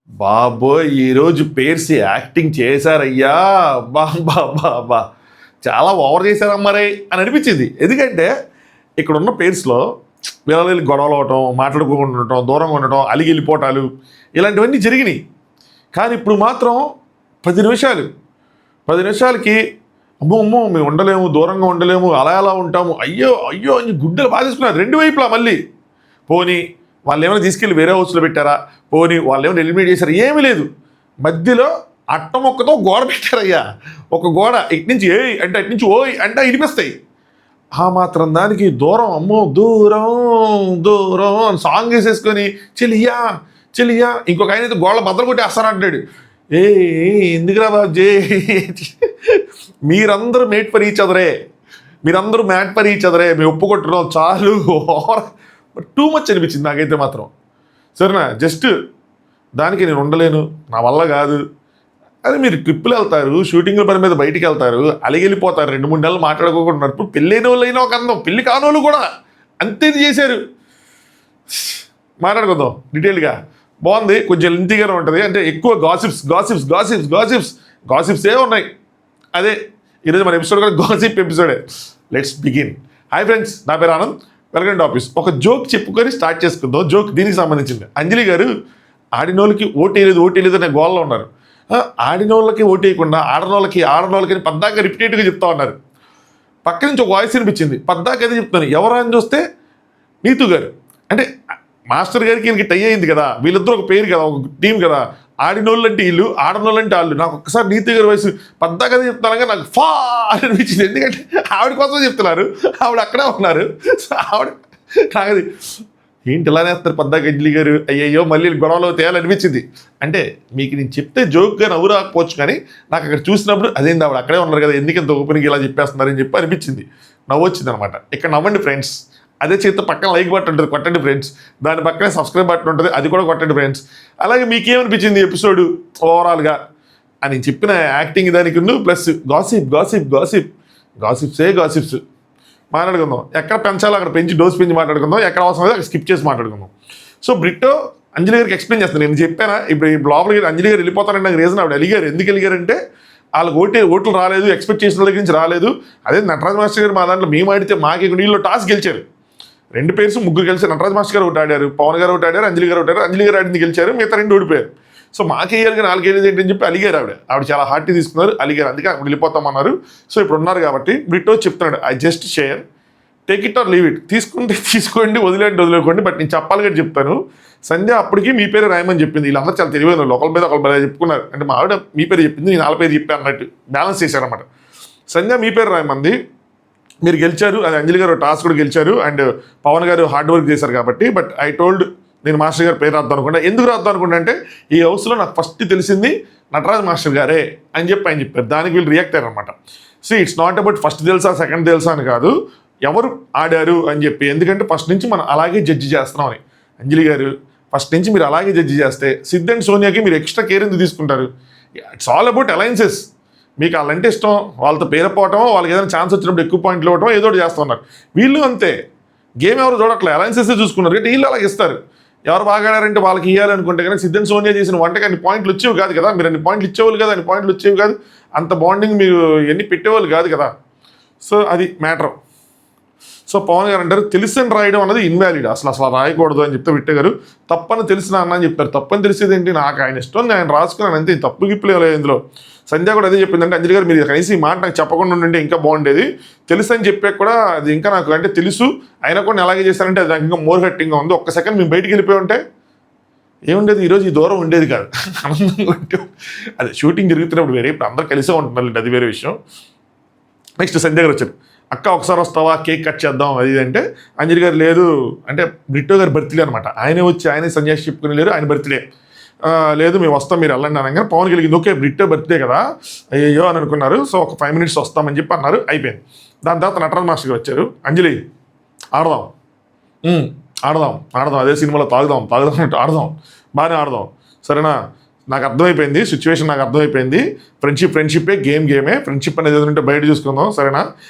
బాబోయ్! ఈరోజు పేర్సి యాక్టింగ్ చేశారయ్యా! అబ్బా! చాలా ఓవర్ చేశారమ్మా రేయ్ అని అనిపించింది. ఎందుకంటే ఇక్కడున్న పేర్స్‌లో వీళ్ళ గొడవలు అవ్వటం, మాట్లాడుకోకుండా ఉండటం, దూరంగా ఉండటం, అలిగి వెళ్ళిపోవటాలు ఇలాంటివన్నీ జరిగినాయి. కానీ ఇప్పుడు మాత్రం 10 నిమిషాలకి అమ్మో! మేము ఉండలేము, దూరంగా ఉండలేము, అలా ఉంటాము. అయ్యో అని గుడ్డలు బాధేసుకున్నారు 2 వైపులా మళ్ళీ. పోనీ వాళ్ళేమైనా తీసుకెళ్ళి వేరే హౌస్‌లో పెట్టారా? పోనీ వాళ్ళేమైనా ఎలిమినేట్ చేశారా? ఏమీ లేదు. మధ్యలో అట్టముక్కతో గోడ పెట్టారయ్యా. ఒక గోడ ఇటు నుంచి ఏయ్ అంటే అటు నుంచి ఓయ్ అంటే వినిపిస్తాయి. ఆ మాత్రం దానికి దూరం అమ్మో దూరం అని సాంగ్ వేసేసుకొని చెలియా ఇంకొక ఆయన అయితే గోడల బద్దలు కొట్టేస్తానంటాడు. ఎందుకురా బాబుజీ మీరందరూ మేట్ ఫర్ ఈచ్ అదరే మేము ఒప్పుకుంటున్నాం చాలు. టూ మచ్ అనిపించింది నాకైతే మాత్రం. సరేనా, జస్ట్ దానికి నేను ఉండలేను, నా వల్ల కాదు అది. మీరు ట్రిప్పులు వెళ్తారు, షూటింగ్ల పని మీద బయటికి వెళ్తారు, అలిగెళ్ళిపోతారు, 2-3 నెలలు మాట్లాడుకోకుండా. ఇప్పుడు పెళ్ళైన వాళ్ళు అయినా ఒక అందం, పెళ్ళి కాని వాళ్ళు కూడా అంతే చేశారు. మాట్లాడుకుందాం డీటెయిల్గా. బాగుంది, కొంచెం లెంతీగానే ఉంటుంది. అంటే ఎక్కువ గాసిప్సే ఉన్నాయి. అదే ఈరోజు మన ఎపిసోడ్ కూడా గాసిప్ ఎపిసోడే. Let's begin. హాయ్ ఫ్రెండ్స్, నా పేరు ఆనంద్, వెల్కమ్ టు ఆఫీస్. ఒక జోక్ చెప్పుకొని స్టార్ట్ చేసుకుందాం. జోక్ దీనికి సంబంధించింది. అంజలి గారు ఆడినోళ్ళకి ఓటేయలేదు అనే గోల్లో ఉన్నారు. ఆడినోళ్ళకి ఓటేయకుండా ఆడనోళ్ళకి పద్దాక రిపీటెడ్గా చెప్తా ఉన్నారు. పక్క నుంచి ఒక వాయిస్ వినిపించింది, పద్దాక అదే చెప్తాను. ఎవరు అని చూస్తే నీతు గారు. అంటే మాస్టర్ గారికి వీళ్ళకి టై అయింది కదా, వీళ్ళిద్దరూ ఒక పేరు కదా, ఒక టీం కదా. ఆడినోళ్ళు అంటే వీళ్ళు, ఆడనోళ్ళు అంటే వాళ్ళు. నాకు ఒక్కసారి నీతు గారి వయసు పద్దాక అదే చెప్తాను, నాకు ఫా అనిపించింది. ఎందుకంటే ఆవిడ కోసమే చెప్తున్నారు, ఆవిడ అక్కడే ఉన్నారు. సో ఆవిడ నాకు ఏంటి ఇలా వేస్తారు పద్దాక అంజలి గారు, అయ్యయ్యో మళ్ళీ గొడవలో తేయాలనిపించింది. అంటే మీకు నేను చెప్తే జోక్గా నవ్వు రాకపోవచ్చు, కానీ నాకు అక్కడ చూసినప్పుడు అదేంది ఆవిడ అక్కడే ఉన్నారు కదా, ఎందుకంత ఓపెనింగ్ ఇలా చెప్పేస్తున్నారని చెప్పి అనిపించింది. నవ్వు వచ్చింది అనమాట. ఇక్కడ నవ్వండి ఫ్రెండ్స్. అదే చేతితో పక్కన లైక్ బటన్ ఉంటుంది, కొట్టండి ఫ్రెండ్స్. దాని పక్కనే సబ్స్క్రైబ్ బటన్ ఉంటుంది, అది కూడా కొట్టండి ఫ్రెండ్స్. అలాగే మీకేమనిపించింది ఎపిసోడ్ ఓవరాల్గా అని చెప్పిన యాక్టింగ్ దానికి ప్లస్ గాసిప్స్ మాట్లాడుకుందాం. ఎక్కడ పెంచాలో అక్కడ పెంచి డోస్ పెంచి మాట్లాడుకుందాం, ఎక్కడ అవసరం అక్కడ స్కిప్ చేసి మాట్లాడుకుందాం. సో బ్రిట్టో అంజలి గారికి ఎక్స్ప్లెయిన్ చేస్తాను. నేను చెప్పానా ఇప్పుడు ఈ లోపలికి అంజలి గారు వెళ్ళిపోతానంటే నాకు రీజన్ ఆవిడ అలిగారు. ఎందుకు అలిగారంటే వాళ్ళకి ఓట్లు రాలేదు, ఎక్స్పెక్ట్ చేసిన దగ్గర నుంచి రాలేదు. అదే నటరాజ్ మాస్టర్ గారు మా దాంట్లో మేము ఆడితే మాకు వీళ్ళు టాస్ గెలిచారు. 2 పేర్స్ 3 గెలిచారు. నటరాజ్ మాస్టర్ గారు ఒకటి ఆడారు, పవన్ గారు ఒకటి ఆడారు, అంజలి గారు ఒకటి ఆడారు. అంజలి గారు ఆడింది గెలిచారు, మిగతా 2 ఓడిపోయారు. సో మాకేయాలి కానీ 4 ఏంటి అని చెప్పి అలిగారు. ఆవిడ చాలా హార్టీ తీసుకున్నారు, అలిగారు. అందుకే అక్కడ వెళ్ళిపోతామన్నారు. సో ఇప్పుడు ఉన్నారు కాబట్టి బ్రిట్టో చెప్తున్నాడు, I just share, take it or leave it. తీసుకుంటే తీసుకోండి, వదిలేకోండి. బట్ నేను చెప్పాలి కూడా చెప్తాను. సంధ్య అప్పటికి మీ పేరు రాయమని చెప్పింది. వీళ్ళందరూ చాలా తెలియదు, ఒకరి మీద ఒకరు చెప్పుకున్నారు. అంటే మా ఆవిడ మీ పేరు చెప్పింది, నేను 4 పేరు చెప్పాను అన్నట్టు బ్యాలెన్స్ చేశారన్నమాట. సంధ్య మీ పేరు రాయమంది, మీరు గెలిచారు. అది అంజలి గారు టాస్క్ కూడా గెలిచారు, అండ్ పవన్ గారు హార్డ్ వర్క్ చేశారు కాబట్టి. బట్ ఐ టోల్డ్, నేను మాస్టర్ గారు పేరు రాద్దాం అనుకుంటా. ఎందుకు రాద్దాం అనుకుంటా అంటే ఈ హౌస్లో నాకు ఫస్ట్ తెలిసింది నటరాజ్ మాస్టర్ గారే అని చెప్పి ఆయన చెప్పారు. దానికి వీళ్ళు రియాక్ట్ అయ్యారు అనమాట. So it's not about first తెలుసా సెకండ్ తెలుసా అని కాదు, ఎవరు ఆడారు అని చెప్పి. ఎందుకంటే ఫస్ట్ నుంచి మనం అలాగే జడ్జి చేస్తున్నాం అని. అంజలి గారు ఫస్ట్ నుంచి మీరు అలాగే జడ్జి చేస్తే సిద్ధ్ అండ్ సోనియాకి మీరు ఎక్స్ట్రా కేర్ ఎందుకు తీసుకుంటారు? It's all about alliances. మీకు వాళ్ళంటే ఇష్టం, వాళ్ళతో పేరపోవటం, వాళ్ళకి ఏదైనా ఛాన్స్ వచ్చినప్పుడు ఎక్కువ పాయింట్లు ఇవ్వటం, ఏదో ఒకటి చేస్తున్నారు. వీళ్ళు అంతే, గేమ్ ఎవరు చూడట్లేదు, అలయన్సెస్ చూసుకున్నారు. అంటే వీళ్ళు అలాగే ఇస్తారు. ఎవరు బాగా ఆడారంటే వాళ్ళకి ఇవ్వాలనుకుంటే కనుక సిద్ధ్ అండ్ సోనియా చేసిన వంటకి అన్ని పాయింట్లు వచ్చేవి కాదు కదా. మీరు అన్ని పాయింట్లు ఇచ్చేవాళ్ళు కదా, అన్ని పాయింట్లు వచ్చేవి కాదు, అంత బాండింగ్ మీరు ఎన్ని పెట్టేవాళ్ళు కాదు కదా. సో అది మ్యాటర్. సో పవన్ గారు అంటారు, తెలిసిన రాయడం అనేది ఇన్వాలిడ్, అసలు రాయకూడదు అని చెప్తే విట్టే గారు తప్పని తెలిసిన అన్న అని చెప్తారు. తప్పని తెలిసేది ఏంటి, నాకు ఆయన ఇష్టం, ఆయన రాసుకున్నాను అంతే, తప్పు గిప్పులేదు ఇందులో. సంధ్య కూడా అదే చెప్పిందంటే, అంజలి గారు మీరు కనీసం ఈ మాట నాకు చెప్పకుండా ఉంటే ఇంకా బాగుండేది. తెలుసు అని చెప్పాక కూడా అది ఇంకా నాకు అంటే తెలుసు అయినా కూడా నేను అలాగే చేశానంటే అది నాకు ఇంకా మోర్ హట్టింగ్గా ఉంది. ఒక్క సెకండ్ మేము బయటికి వెళ్ళిపోయి ఉంటే ఏముండేది, ఈరోజు ఈ దూరం ఉండేది కాదు, ఆనందంగా ఉంటే. అదే షూటింగ్ జరుగుతున్నప్పుడు వేరే, ఇప్పుడు అందరూ కలిసే ఉంటున్నారు, అది వేరే విషయం. నెక్స్ట్ సంధ్య గారు వచ్చారు, అక్క ఒకసారి వస్తావా, కేక్ కట్ చేద్దాం అది అంటే. అంజలి గారు లేదు అంటే బ్రిట్టో గారి బర్త్డే అనమాట. ఆయనే వచ్చి ఆయనే సన్యాసి చెప్పుకుని లేరు, ఆయన బర్త్డే. లేదు మేము వస్తాం మీరు వెళ్ళండి అనగా పవన్ కలిగింది. ఓకే బ్రిట్టో బర్త్డే కదా, అయ్యో అని అనుకున్నారు. సో ఒక 5 minutes వస్తామని చెప్పి అన్నారు, అయిపోయింది. దాని తర్వాత నటరాజ్ మాస్టర్ గారు వచ్చారు. అంజలి ఆడదాం, అదే సినిమాలో తాగుదాం ఆడదాం, బాగానే ఆడదాం, సరేనా. నాకు అర్థమైపోయింది సిచ్యువేషన్, నాకు అర్థమైపోయింది. ఫ్రెండ్షిప్పే, గేమే. ఫ్రెండ్షిప్ అనేది ఏదంటే బయట చూసుకుందాం, సరేనా?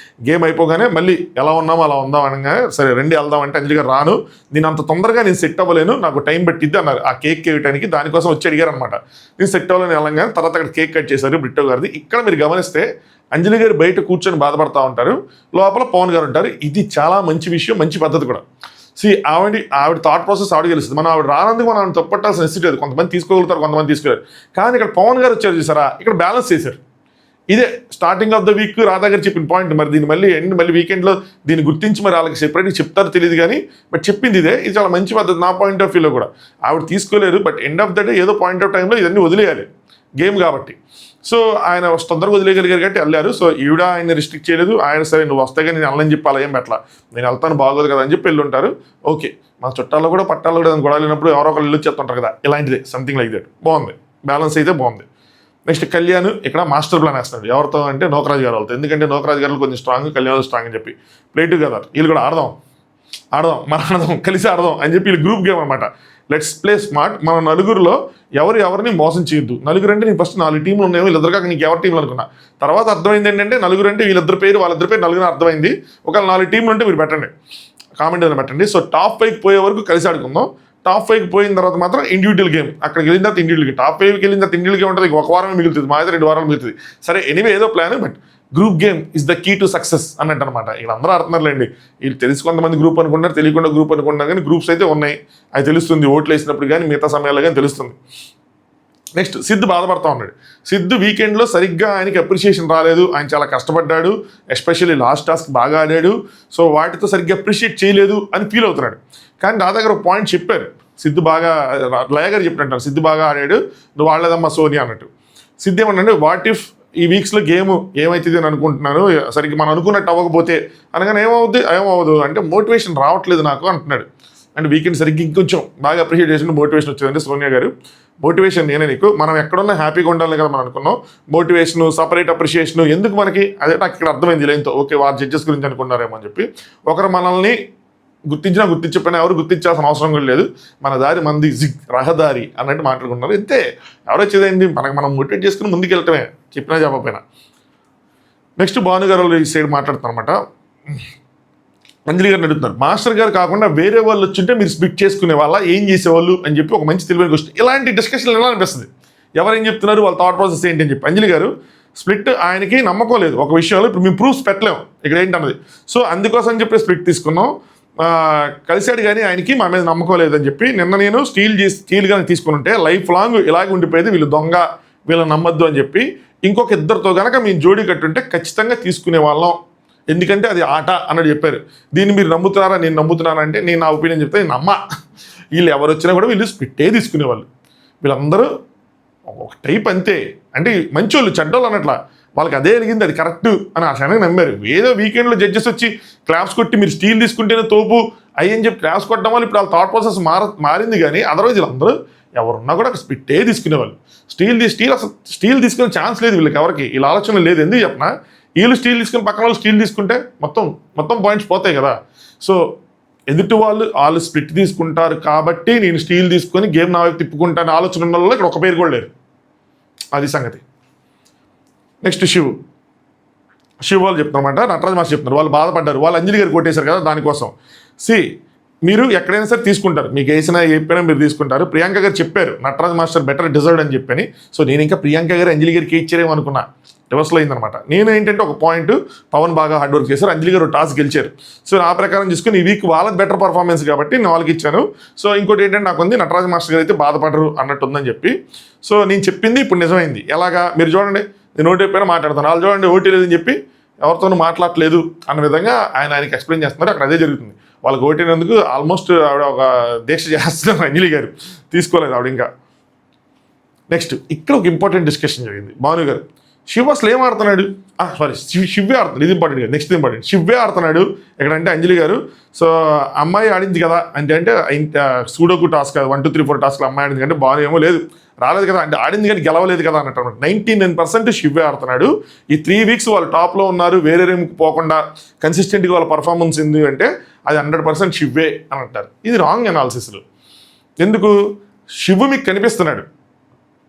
గేమ్ అయిపోగానే మళ్ళీ ఎలా ఉన్నామో అలా ఉందాం అనగా, సరే రండి వెళ్దాం అంటే అంజలి గారు రాను, నేను అంత తొందరగా నేను సెట్ అవ్వలేను, నాకు టైం పట్టిద్ది అన్నారు. ఆ కేక్ వేయడానికి దానికోసం వచ్చి అడిగారు అనమాట. నేను సెట్ అవ్వలేని వెళ్ళంగా తర్వాత అక్కడ కేక్ కట్ చేశారు బ్రిట్టో గారిది. ఇక్కడ మీరు గమనిస్తే అంజలి గారు బయట కూర్చొని బాధపడతా ఉంటారు, లోపల పవన్ గారు ఉంటారు. ఇది చాలా మంచి విషయం, మంచి పద్ధతి కూడా. ఆవిడ థాట్ ప్రాసెస్ ఆవిడ తెలుస్తుంది. మనం ఆవిడ రానందుకు మనం ఆవిడ తప్పట్టాల్సిన నెసిటీ లేదు. కొంతమంది తీసుకోగలుగుతారు, కొంతమంది తీసుకోలేరు. కానీ ఇక్కడ పవన్ గారు వచ్చారు చూసారా, ఇక్కడ బ్యాలెన్స్ చేశారు. ఇదే starting of the week Radha గారు చెప్పిన పాయింట్. మరి దీన్ని మళ్ళీ వీకెండ్లో దీన్ని గుర్తించి మరి వాళ్ళకి సెపరేట్గా చెప్తారో తెలియదు కానీ బట్ చెప్పింది ఇదే. ఇది చాలా మంచి పద్ధతి నా పాయింట్ ఆఫ్ వ్యూలో కూడా. ఆవిడ తీసుకోలేరు, but end of the day ఏదో పాయింట్ ఆఫ్ టైంలో ఇవన్నీ వదిలేయాలి గేమ్ కాబట్టి. సో ఆయన తొందరగా వదిలేయగలిగారు కాబట్టి వెళ్ళారు. సో ఈవిడ ఆయన రిస్ట్రిక్ట్ చేయలేదు. ఆయన సరే నువ్వు వస్తాగా నేను వెళ్ళని చెప్పి అలా ఏం పెట్టలా, నేను వెళ్తాను బాగోదు కదా అని చెప్పి వెళ్ళి ఉంటారు. ఓకే, మా చుట్టాల్లో కూడా పట్టాల్లో కూడా గొడవ లేనప్పుడు ఎవరో ఒకళ్ళు ఇల్లు చెప్తుంటారు కదా, ఇలాంటిదే సంథింగ్ లైక్ దట్. బాగుంది, బ్యాలెన్స్ అయితే బాగుంది. నెక్స్ట్ కళ్యాణ్ ఇక్కడ మాస్టర్ ప్లాన్ వేస్తున్నాడు. ఎవరితో అంటే నోకరాజు గారు వాళ్ళతో. ఎందుకంటే నోకరాజు గారు కొంచెం స్ట్రాంగ్, కళ్యాణ్ స్ట్రాంగ్ అని చెప్పి ప్లేటు కదా వీళ్ళు కూడా ఆడదాం కలిసి ఆడదాం అని చెప్పి వీళ్ళు గ్రూప్ గేమ్ అనమాట. Let's play smart. మన నలుగురిలో ఎవరిని మోసం చేయొద్దు. నలుగురు అంటే నేను ఫస్ట్ 4 టీంలు ఉన్నాయో వీళ్ళిద్దరు కాక నీకు ఎవరి టీంలు అనుకున్నా. తర్వాత అర్థమైంది ఏంటంటే నలుగురు అంటే వీళ్ళిద్దరు పేరు వాళ్ళిద్దరు పేరు నలుగురు అర్థమైంది. ఒకవేళ 4 టీంలు ఉంటే మీరు పెట్టండి, కామెంట్ ఏదైనా పెట్టండి. సో టాప్ 5 పోయే వరకు కలిసి ఆడుకుందాం. టాప్ 5 పోయిన తర్వాత మాత్రం ఇండివిజువల్ గేమ్. అక్కడికి వెళ్ళిన తర్వాత ఇండివిజువల్ గేమ్. టాప్ 5కి వెళ్ళిన తర్వాత ఇండివిజువల్ గేమ్ ఉంటుంది. ఒక వారమే మిగులుతుంది, మా అయితే 2 వారాలు మిగులుతుంది. సరే ఎనీవే ఏదో plan, but group game is the key to success అన్నట్టు అనమాట. ఇక్కడ అందరూ ఆడుతున్నారులేండి. వీళ్ళు తెలిసి కొంతమంది గ్రూప్ అనుకుంటారు, తెలియకుండా గ్రూప్ అనుకుంటున్నారు. కానీ గ్రూప్స్ అయితే ఉన్నాయి, అది తెలుస్తుంది. ఓట్లు వేసినప్పుడు కానీ మిగతా సమయాల్లో కానీ తెలుస్తుంది. నెక్స్ట్ సిద్ధు బాధపడతా ఉన్నాడు. సిద్ధు వీకెండ్లో సరిగ్గా ఆయనకి అప్రిషియేషన్ రాలేదు. ఆయన చాలా కష్టపడ్డాడు, ఎస్పెషల్లీ లాస్ట్ టాస్క్ బాగా ఆడాడు. సో వాటితో సరిగ్గా అప్రిషియేట్ చేయలేదు అని ఫీల్ అవుతున్నాడు. కానీ నా దగ్గర ఒక పాయింట్ చెప్పారు, సిద్ధు బాగా లయ గారు చెప్పినట్టు సిద్ధు బాగా ఆడాడు, నువ్వు ఆడలేదమ్మా సోనియా అన్నట్టు. సిద్ధు ఏమన్నాడు, వాట్ ఇఫ్ ఈ వీక్స్లో గేమ్ ఏమవుతుంది అని అనుకుంటున్నాను, సరిగ్గా మనం అనుకున్నట్టు అవ్వకపోతే అనగానే ఏమవుదు అంటే మోటివేషన్ రావట్లేదు నాకు అంటున్నాడు. అంటే వీకెండ్ సరిగ్గా ఇంకొంచెం బాగా అప్రిషియేట్ చేసిన మోటివేషన్ వచ్చిందంటే సోనియా గారు మోటివేషన్ నేనే నీకు, మనం ఎక్కడున్నా హ్యాపీగా ఉండాలి కదా మనం అనుకున్నాం. మోటివేషన్ సపరేట్ అప్రిషియేషన్ ఎందుకు మనకి, అదే నాకు ఇక్కడ అర్థమైంది లేనితో. ఓకే వాళ్ళ జడ్జెస్ గురించి అనుకున్నారేమో అని చెప్పి. ఒకరు మనల్ని గుర్తించకపోయినా ఎవరు గుర్తించాల్సిన అవసరం కూడా లేదు, మన దారి మంది రహదారి అన్నట్టు మాట్లాడుకున్నారు. అంతే, ఎవరు వచ్చేదేంటి, మనం మోటివేట్ చేసుకుని ముందుకు వెళ్ళటమే, చెప్పినా చెప్పకపోయినా. నెక్స్ట్ భాను గారు ఈ సైడ్ మాట్లాడుతున్నారు అనమాట. అంజలి గారిని అడుగుతున్నారు, మాస్టర్ గారు కాకుండా వేరే వాళ్ళు వచ్చింటే మీరు స్ప్లిట్ చేసుకునే వాళ్ళ, ఏం చేసేవాళ్ళు అని చెప్పి ఒక మంచి తెలివైన క్వశ్చన్. ఇలాంటి డిస్కషన్లు ఎలా అనిపిస్తుంది, ఎవరేం చెప్తున్నారు, వాళ్ళ థాట్ ప్రాసెస్ ఏంటి అని చెప్పి. అంజలి గారు స్ప్లిట్ ఆయనకి నమ్మకం లేదు ఒక విషయంలో. ఇప్పుడు మేము ప్రూఫ్స్ పెట్టలేము ఇక్కడ ఏంటన్నది. సో అందుకోసం చెప్పి స్ప్లిట్ తీసుకున్నాం. కలిశాడు కానీ ఆయనకి మా మీద నమ్మకం లేదని చెప్పి. నిన్న నేను స్టీల్ కానీ తీసుకుని ఉంటే లైఫ్ లాంగ్ ఇలాగే ఉండిపోయేది, వీళ్ళు దొంగ, వీళ్ళని నమ్మద్దు అని చెప్పి. ఇంకొక ఇద్దరితో కనుక మేము జోడీ కట్టుంటే ఖచ్చితంగా తీసుకునే వాళ్ళం, ఎందుకంటే అది ఆట అన్నట్టు చెప్పారు. దీన్ని మీరు నమ్ముతున్నారా, నేను నమ్ముతున్నారా అంటే నేను నా ఒపీనియన్ చెప్తే నేను నమ్మ. వీళ్ళు ఎవరు వచ్చినా కూడా వీళ్ళు స్ప్లిట్టే తీసుకునేవాళ్ళు. వీళ్ళందరూ ఒక టైప్ అంతే, అంటే మంచోళ్ళు చెడ్డోళ్ళు అన్నట్లా. వాళ్ళకి అదే అడిగింది, అది కరెక్ట్ అని ఆ క్షణంగా నమ్మారు. ఏదో వీకెండ్లో జడ్జెస్ వచ్చి క్లాప్స్ కొట్టి మీరు స్టీల్ తీసుకుంటేనే తోపు అయ్యని చెప్పి క్లాప్స్ కొట్టడం వల్ల ఇప్పుడు వాళ్ళ థాట్ ప్రాసెస్ మారింది. కానీ అదర్వైజ్ వీళ్ళందరూ ఎవరున్నా కూడా స్ప్లిట్టే తీసుకునేవాళ్ళు. స్టీల్ తీసుకునే ఛాన్స్ లేదు వీళ్ళకి, ఎవరికి వీళ్ళ ఆలోచన లేదు. ఎందుకు చెప్పినా, వీళ్ళు స్టీల్ తీసుకుని పక్కన వాళ్ళు స్టీల్ తీసుకుంటే మొత్తం పాయింట్స్ పోతాయి కదా. సో ఎదుటి వాళ్ళు స్ప్లిట్ తీసుకుంటారు కాబట్టి నేను స్టీల్ తీసుకొని గేమ్ నా వైపు తిప్పుకుంటాను ఆలోచన ఉన్న వాళ్ళు ఇక్కడ ఒక పేరు కూడా లేరు. అది సంగతి. నెక్స్ట్ శివ్ వాళ్ళు చెప్తున్నారన్నమాట. నటరాజ్ మాస్టర్ చెప్తున్నారు, వాళ్ళు బాధపడ్డారు, వాళ్ళు అంజలి గారు కొట్టేశారు కదా దానికోసం. మీరు ఎక్కడైనా సరే తీసుకుంటారు, మీకు వేసినా చెప్పినా మీరు తీసుకుంటారు. ప్రియాంక గారు చెప్పారు నటరాజ్ మాస్టర్ బెటర్ డిజర్వ్డ్ అని చెప్పని. సో నేను ఇంకా ప్రియాంక గారు అంజలి గారికి ఇచ్చారేమో అనుకున్నా, రివర్స్లో అయిందనమాట. నేను ఏంటంటే ఒక పాయింట్, పవన్ బాగా హార్డ్ వర్క్ చేశారు, అంజలి గారు టాస్క్ గెలిచారు. సో ఆ ప్రకారం చూసుకుని ఈ వీక్ వాళ్ళకి బెటర్ పర్ఫార్మెన్స్ కాబట్టి నేను వాళ్ళకి ఇచ్చాను. సో ఇంకోటి ఏంటంటే నాకు ఉంది, నటరాజ్ మాస్టర్ గారు అయితే బాధపడరు అన్నట్టు ఉందని చెప్పి. సో నేను చెప్పింది ఇప్పుడు నిజమైంది. ఎలాగా మీరు చూడండి, నేను ఓటీ పైన మాట్లాడుతాను, వాళ్ళు చూడండి ఓటీ లేదని చెప్పి ఎవరితోనూ మాట్లాడలేదు అన్న విధంగా ఆయనకి ఎక్స్ప్లెయిన్ చేస్తున్నారు. అక్కడ అదే జరుగుతుంది. వాళ్ళకి ఓటేనందుకు ఆల్మోస్ట్ ఆవిడ ఒక దీక్ష చేస్తున్నారు. అంజలి గారు తీసుకోలేదు ఆవిడ ఇంకా. నెక్స్ట్ ఇక్కడ ఒక ఇంపార్టెంట్ డిస్కషన్ జరిగింది. భాను గారు శివ అసలు ఏం ఆడుతున్నాడు, శివ్వే ఆడుతున్నాడు, ఇది ఇంపార్టెంట్ కదా. నెక్స్ట్ ఇంపార్టెంట్, శివ్వే ఆడుతున్నాడు ఎక్కడంటే అంజలి గారు. సో అమ్మాయి ఆడింది కదా అంటే సూడోకు టాస్క్ కదా, 1 2 3 4 టాస్క్లు అమ్మాయి ఆడింది అంటే భాను ఏమో లేదు రాలేదు కదా అంటే ఆడింది కానీ గెలవలేదు కదా అన్నట్టు. 99% శివ్వే ఆడుతున్నాడు. ఈ 3 వీక్స్ వాళ్ళు టాప్లో ఉన్నారు, వేరే రేమ్కి పోకుండా కన్సిస్టెంట్గా వాళ్ళ పర్ఫార్మెన్స్ ఉంది అంటే అది 100% శివ్వే అని అంటారు. ఇది రాంగ్ అనాలిసిస్లు. ఎందుకు, శివు మీకు కనిపిస్తున్నాడు,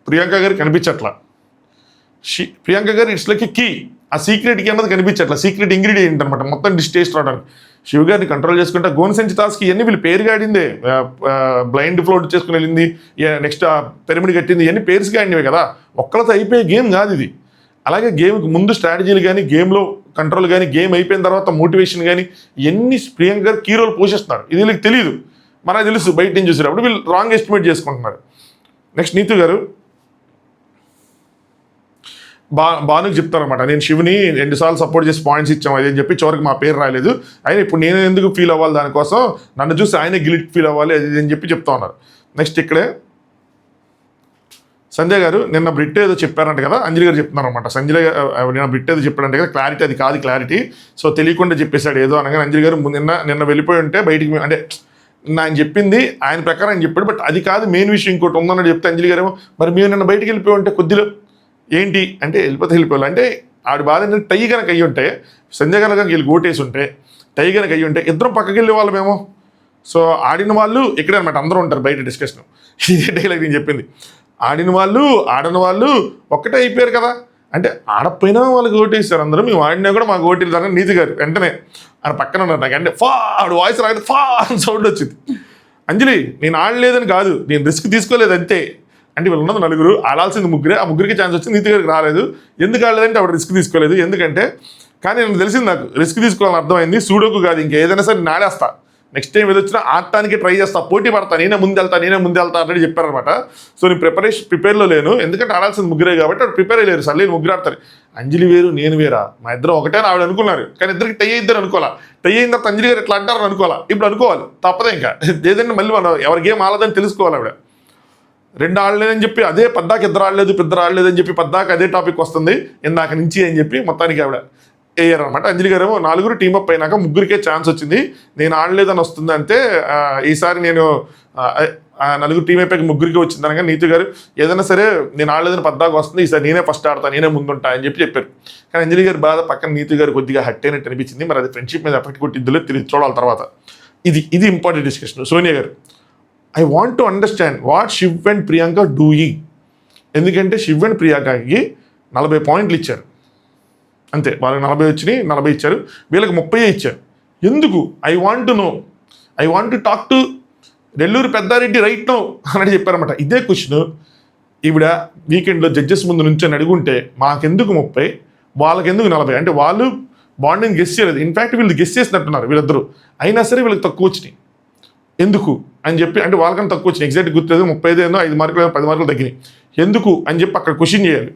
ప్రియాంక గారికి కనిపించట్లా. ప్రియాంక గారు ఇట్స్ లైక్ కీ, ఆ సీక్రెట్కి అన్నది కనిపించట్లా, సీక్రెట్ ఇంగ్రీడియంట్ అనమాట మొత్తం డిష్ టేస్ట్ రావడానికి. శివ గారిని కంట్రోల్ చేసుకుంటే గోన్సెంచి టాస్క్ ఇవన్నీ వీళ్ళు పేరు గాడిందే, బ్లైండ్ ఫ్లోట్ చేసుకుని వెళ్ళింది, నెక్స్ట్ పిరమిడ్ కట్టింది, ఇవన్నీ పేర్స్ గాడినవే కదా, ఒక్కళ్ళతో అయిపోయే గేమ్ కాదు ఇది. అలాగే గేమ్కి ముందు స్ట్రాటజీలు కానీ, గేమ్లో కంట్రోల్ కానీ, గేమ్ అయిపోయిన తర్వాత మోటివేషన్ కానీ, ఇవన్నీ ప్రియాంక గారు కీ రోల్ పోషిస్తున్నారు. ఇది వీళ్ళకి తెలియదు, మనకు తెలుసు బయట నుంచి చూసేటప్పుడు, వీళ్ళు రాంగ్ ఎస్టిమేట్ చేసుకుంటున్నారు. నెక్స్ట్ నీతు గారు భానుకి చెప్తారనమాట, నేను శివుని 2 సార్లు సపోర్ట్ చేసి పాయింట్స్ ఇచ్చాము అది అని చెప్పి చివరికి మా పేరు రాలేదు, అయినా ఇప్పుడు నేను ఎందుకు ఫీల్ అవ్వాలి దానికోసం, నన్ను చూసి ఆయనే గిల్ట్ ఫీల్ అవ్వాలి అది అని చెప్పి చెప్తా ఉన్నారు. నెక్స్ట్ ఇక్కడే సంజయ్ గారు నిన్న బ్రిట్ ఏదో చెప్పారంట కదా, అంజలి గారు చెప్తున్నారు అనమాట. సంజయ్ గారు నిన్న బ్రిట్ ఏదో చెప్పారంట కదా, క్లారిటీ అది కాదు క్లారిటీ, సో తెలియకుండా చెప్పేశాడు ఏదో అనగా అంజలి గారు నిన్న వెళ్ళిపోయి ఉంటే బయటికి, అంటే ఆయన చెప్పింది ఆయన ప్రకారం ఆయన చెప్పాడు, బట్ అది కాదు మెయిన్ విషయం ఇంకోటి ఉందన్నట్టు చెప్తే అంజలి గారు మరి మేము నిన్న బయటికి వెళ్ళిపోయి ఉంటే కొద్దిలో ఏంటి అంటే వెళ్ళిపోవాలి అంటే ఆవిడ బాధ ఏంటంటే టై కనుక అయ్యి ఉంటే, సంజయ్ కనుక వీళ్ళు ఓటేసి ఉంటే, టై కనుక అయ్యి ఉంటే ఇద్దరం పక్కకి వెళ్ళే వాళ్ళమేమో. సో ఆడిన వాళ్ళు ఇక్కడే అనమాట, అందరూ ఉంటారు బయట డిస్కషన్, ఇదే డైలాగ్ నేను చెప్పింది. ఆడిన వాళ్ళు ఆడని వాళ్ళు ఒక్కటే అయిపోయారు కదా, అంటే ఆడపోయినా వాళ్ళకి ఓటేస్తారు అందరూ, మేము ఆడినా కూడా మాకు ఓటేస్తారని నీతి గారు వెంటనే ఆయన పక్కన ఉన్నారు. నాకు అంటే ఆవిడ వాయిస్ రాదు, సౌండ్ వచ్చింది. అంజలి నేను ఆడలేదని కాదు, నేను రిస్క్ తీసుకోలేదు అంతే అంటే, వీళ్ళు ఉన్నది 4 ఆడాల్సింది 3, ఆ 3కి ఛాన్స్ వచ్చింది, నీతి గారికి రాలేదు. ఎందుకు ఆడలేదంటే ఆవిడ రిస్క్ తీసుకోలేదు, ఎందుకంటే కానీ నేను తెలిసింది, నాకు రిస్క్ తీసుకోవాలని అర్థమైంది, సూడోకు కాదు ఇంకేదైనా సరే నేను ఆడేస్తా, నెక్స్ట్ టైం ఏది వచ్చినా ఆడటానికి ట్రై చేస్తా, పోటీ పడతా, నేనే ముందు వెళ్తా అని చెప్పారనమాట. సో నేను ప్రిపేర్లో లేను, ఎందుకంటే ఆడాల్సింది 3 కాబట్టి ఆవిడ ప్రిపేర్ అయ్యారు, సర్లేదు 3 ఆడతారు, అంజలి వేరు నేను వేరా, మా ఇద్దరం ఒకటే ఆవిడ అనుకున్నారు, కానీ ఇద్దరికి టై అయిద్దని అనుకోవాలా, టై అయిన తర్వాత అంజలి గారు ఎట్లా అంటారని అనుకోవాలా, ఇప్పుడు అనుకోవాలి తప్పదే, ఇంకా ఏదంటే మళ్ళీ మనం ఎవరి గేమ్ ఆడదని తెలుసుకోవాలి. ఆవిడ 2 ఆడలేదని చెప్పి అదే పద్దాక ఇద్దరు ఆడలేదని చెప్పి పద్దాక అదే టాపిక్ వస్తుంది ఇందాక నుంచి అని చెప్పి మొత్తానికి ఆవిడ వేయరనమాట. అంజలి గారు 4 టీమప్ అయినాక 3కే ఛాన్స్ వచ్చింది, నేను ఆడలేదని వస్తుంది అంతే, ఈసారి నేను 4 టీం అయిపోయి 3కి వచ్చింది అనగా నీతి గారు ఏదైనా సరే నేను ఆడలేదని పద్దాక వస్తుంది, ఈసారి నేనే ఫస్ట్ ఆడతాను, నేనే ముందుంటా అని చెప్పారు. కానీ అంజలి గారి బాధ పక్కన నీతి గారు కొద్దిగా హట్ అయినట్టు అనిపించింది, మరి అది ఫ్రెండ్షిప్ మీద ఎఫెక్ట్ కొట్టిద్దులో తెలియదు, చూడాలి తర్వాత. ఇది important discussion. Sonia garu I want to understand what Shiv and Priyanka doing, ఎందుకంటే శివ్ అండ్ ప్రియాంకకి 40 పాయింట్లు ఇచ్చారు అంతే, వాళ్ళకి 40 వచ్చినాయి, 40 ఇచ్చారు, వీళ్ళకి 30 ఇచ్చారు. ఎందుకు? I want to know, I want to talk to Nellore Peddareddy right no అని చెప్పారన్నమాట. ఇదే క్వశ్చన్ ఈవిడ వీకెండ్లో జడ్జెస్ ముందు నుంచి అడుగుంటే మాకెందుకు 30 వాళ్ళకెందుకు 40, అంటే వాళ్ళు బాండింగ్ గెస్ చేయలేదు, ఇన్ఫ్యాక్ట్ వీళ్ళు గెస్ చేసినట్టున్నారు వీళ్ళిద్దరూ, అయినా సరే వీళ్ళకి తక్కువ వచ్చినాయి ఎందుకు అని చెప్పి, అంటే వాళ్ళకన్నా తక్కువ వచ్చినాయి, ఎగ్జాక్ట్ గుర్తులేదు, 35 ఏదో 5 మార్కులు 10 మార్కులు తగ్గినాయి, ఎందుకు అని చెప్పి అక్కడ క్వశ్చన్ చేయాలి.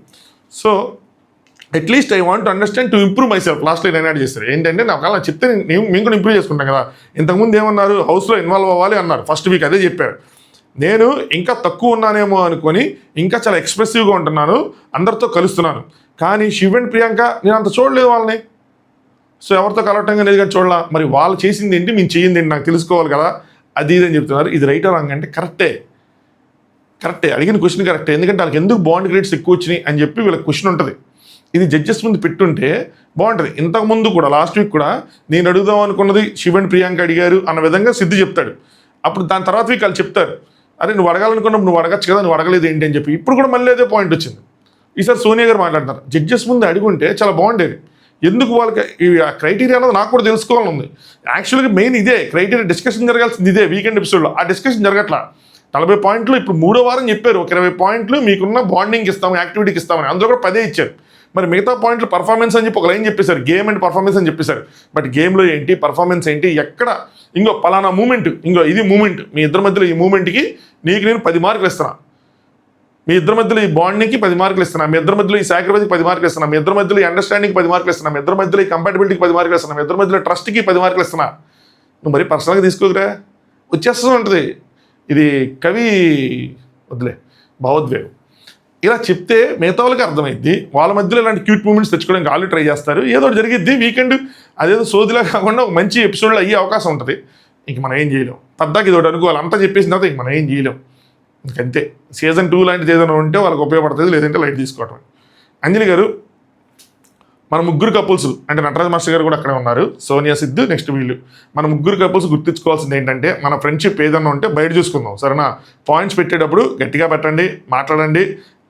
So at least I want to understand to improve my self. లాస్ట్లో నేను యాడ్ చేస్తారు ఏంటంటే నాకు అలా చెప్తే మేము కూడా ఇంప్రూవ్ చేసుకుంటాం కదా. ఇంతకుముందు ఏమన్నారు, హౌస్లో ఇన్వాల్వ్ అవ్వాలి అన్నారు, ఫస్ట్ వీక్ అదే చెప్పారు. నేను ఇంకా తక్కువ ఉన్నానేమో అనుకొని ఇంకా చాలా ఎక్స్ప్రెసివ్గా ఉంటున్నాను, అందరితో కలుస్తున్నాను, కానీ శివ్ అండ్ ప్రియాంక నేను అంత చూడలేదు వాళ్ళని, సో ఎవరితో కలవటంగా లేదు కానీ చూడాల, మరి వాళ్ళు చేసింది ఏంటి మేము చేయింది ఏంటి నాకు తెలుసుకోవాలి కదా, అది ఇదని చెప్తున్నారు. ఇది రైట్ రాంగ్ అంటే కరెక్టే, అడిగిన క్వశ్చన్ కరెక్టే, ఎందుకంటే వాళ్ళకి ఎందుకు బాండ్ గ్రేడ్స్ ఎక్కువ వచ్చినాయి అని చెప్పి వీళ్ళకి క్వశ్చన్ ఉంటుంది. ఇది జడ్జెస్ ముందు పెట్టుంటే బాగుంటుంది. ఇంతకుముందు కూడా లాస్ట్ వీక్ కూడా నేను అడుగుదాం అనుకున్నది శివ్ అండ్ ప్రియాంక అడిగారు అన్న విధంగా సిద్ధు చెప్తాడు, అప్పుడు దాని తర్వాత వీక్ వాళ్ళు చెప్తారు అరే నువ్వు అడగాలనుకున్నప్పుడు నువ్వు అడగచ్చు కదా, నువ్వు అడగలేదు ఏంటి అని చెప్పి. ఇప్పుడు కూడా మళ్ళీ అదే పాయింట్ వచ్చింది. ఈసారి సోనియా గారు మాట్లాడతారు, జడ్జెస్ ముందు అడుగుంటే చాలా బాగుండేది, ఎందుకు వాళ్ళకి ఈ క్రైటీరియా అన్నది నాకు కూడా తెలుసుకోవాలని ఉంది. యాక్చువల్గా మెయిన్ ఇదే క్రైటీరియా డిస్కషన్ జరగాల్సింది ఇదే వీకెండ్ ఎపిసోడ్లో, ఆ డిస్కషన్ జరగట్లా. 40 పాయింట్లు ఇప్పుడు 3వ వారం చెప్పారు, ఒక 20 పాయింట్లు మీకున్న బాండింగ్కి ఇస్తాము, యాక్టివిటీకి ఇస్తామని, అందులో కూడా 10 ఇచ్చారు. మరి మిగతా పాయింట్లు పర్ఫార్మెన్స్ అని చెప్పి ఒక లైన్ చెప్పేశారు, గేమ్ అండ్ పర్ఫార్మెన్స్ అని చెప్పేశారు. బట్ గేమ్లో ఏంటి, పర్ఫార్మెన్స్ ఏంటి, ఎక్కడ ఇంకో పలానా మూమెంట్, ఇంకో ఇది మూమెంట్, మీ ఇద్దరి మధ్యలో ఈ మూమెంట్కి నీకు నేను 10 మార్కులు ఇస్తున్నా, మీ ఇద్దరి మధ్యలో ఈ బాండింగ్కి 10 మార్కులు ఇస్తున్నా, మీ ఇద్దరి మధ్యలో ఈ సాక్రిఫైస్కి 10 మార్కులు ఇస్తున్నా, మీ ఇద్దరి మధ్యలో ఈ అండర్స్టాండింగ్కి 10 మార్కులు ఇస్తున్నా, మీ ఇద్దరి మధ్యలో ఈ కంపాటబిలిటీకి 10 మార్కులు ఇస్తున్నా, మీ ఇద్దరి మధ్యలో ట్రస్ట్కి 10 మార్కులు ఇస్తున్నా. నువ్వు మరి పర్సనల్గా తీసుకోకురా, వచ్చేస్తూ ఉంటుంది. ఇది కవి వద్దులే భావోద్వేగం. ఇలా చెప్తే మిగతా వాళ్ళకి అర్థమైద్ది, వాళ్ళ మధ్యలో ఇలాంటి క్యూట్ మూమెంట్స్ తెచ్చుకోవడానికి వాళ్ళు ట్రై చేస్తారు, ఏదో ఒకటి జరిగిద్ది. వీకెండ్ అదేదో సోదిలా కాకుండా ఒక మంచి ఎపిసోడ్లో అయ్యే అవకాశం ఉంటుంది. ఇంక మనం ఏం చేయలేం, పద్దాకి ఇది ఒకటి అనుకోవాలి, అంతా చెప్పేసిన తర్వాత ఇంక మనం ఏం చేయలేం. ఇంకంతే, సీజన్ 2 లాంటిది ఏదైనా ఉంటే వాళ్ళకి ఉపయోగపడుతుంది, లేదంటే లైట్ తీసుకోవటం. అంజలి గారు మన 3 కపుల్స్ అంటే నటరాజ్ మాస్టర్ గారు కూడా అక్కడే ఉన్నారు, సోనియా, సిద్ధు, నెక్స్ట్ వీళ్ళు. మన 3 కపుల్స్ గుర్తించుకోవాల్సింది ఏంటంటే మన ఫ్రెండ్షిప్ ఏదన్నా ఉంటే బయట చూసుకుందాం, సరేనా? పాయింట్స్ పెట్టేటప్పుడు గట్టిగా పెట్టండి, మాట్లాడండి,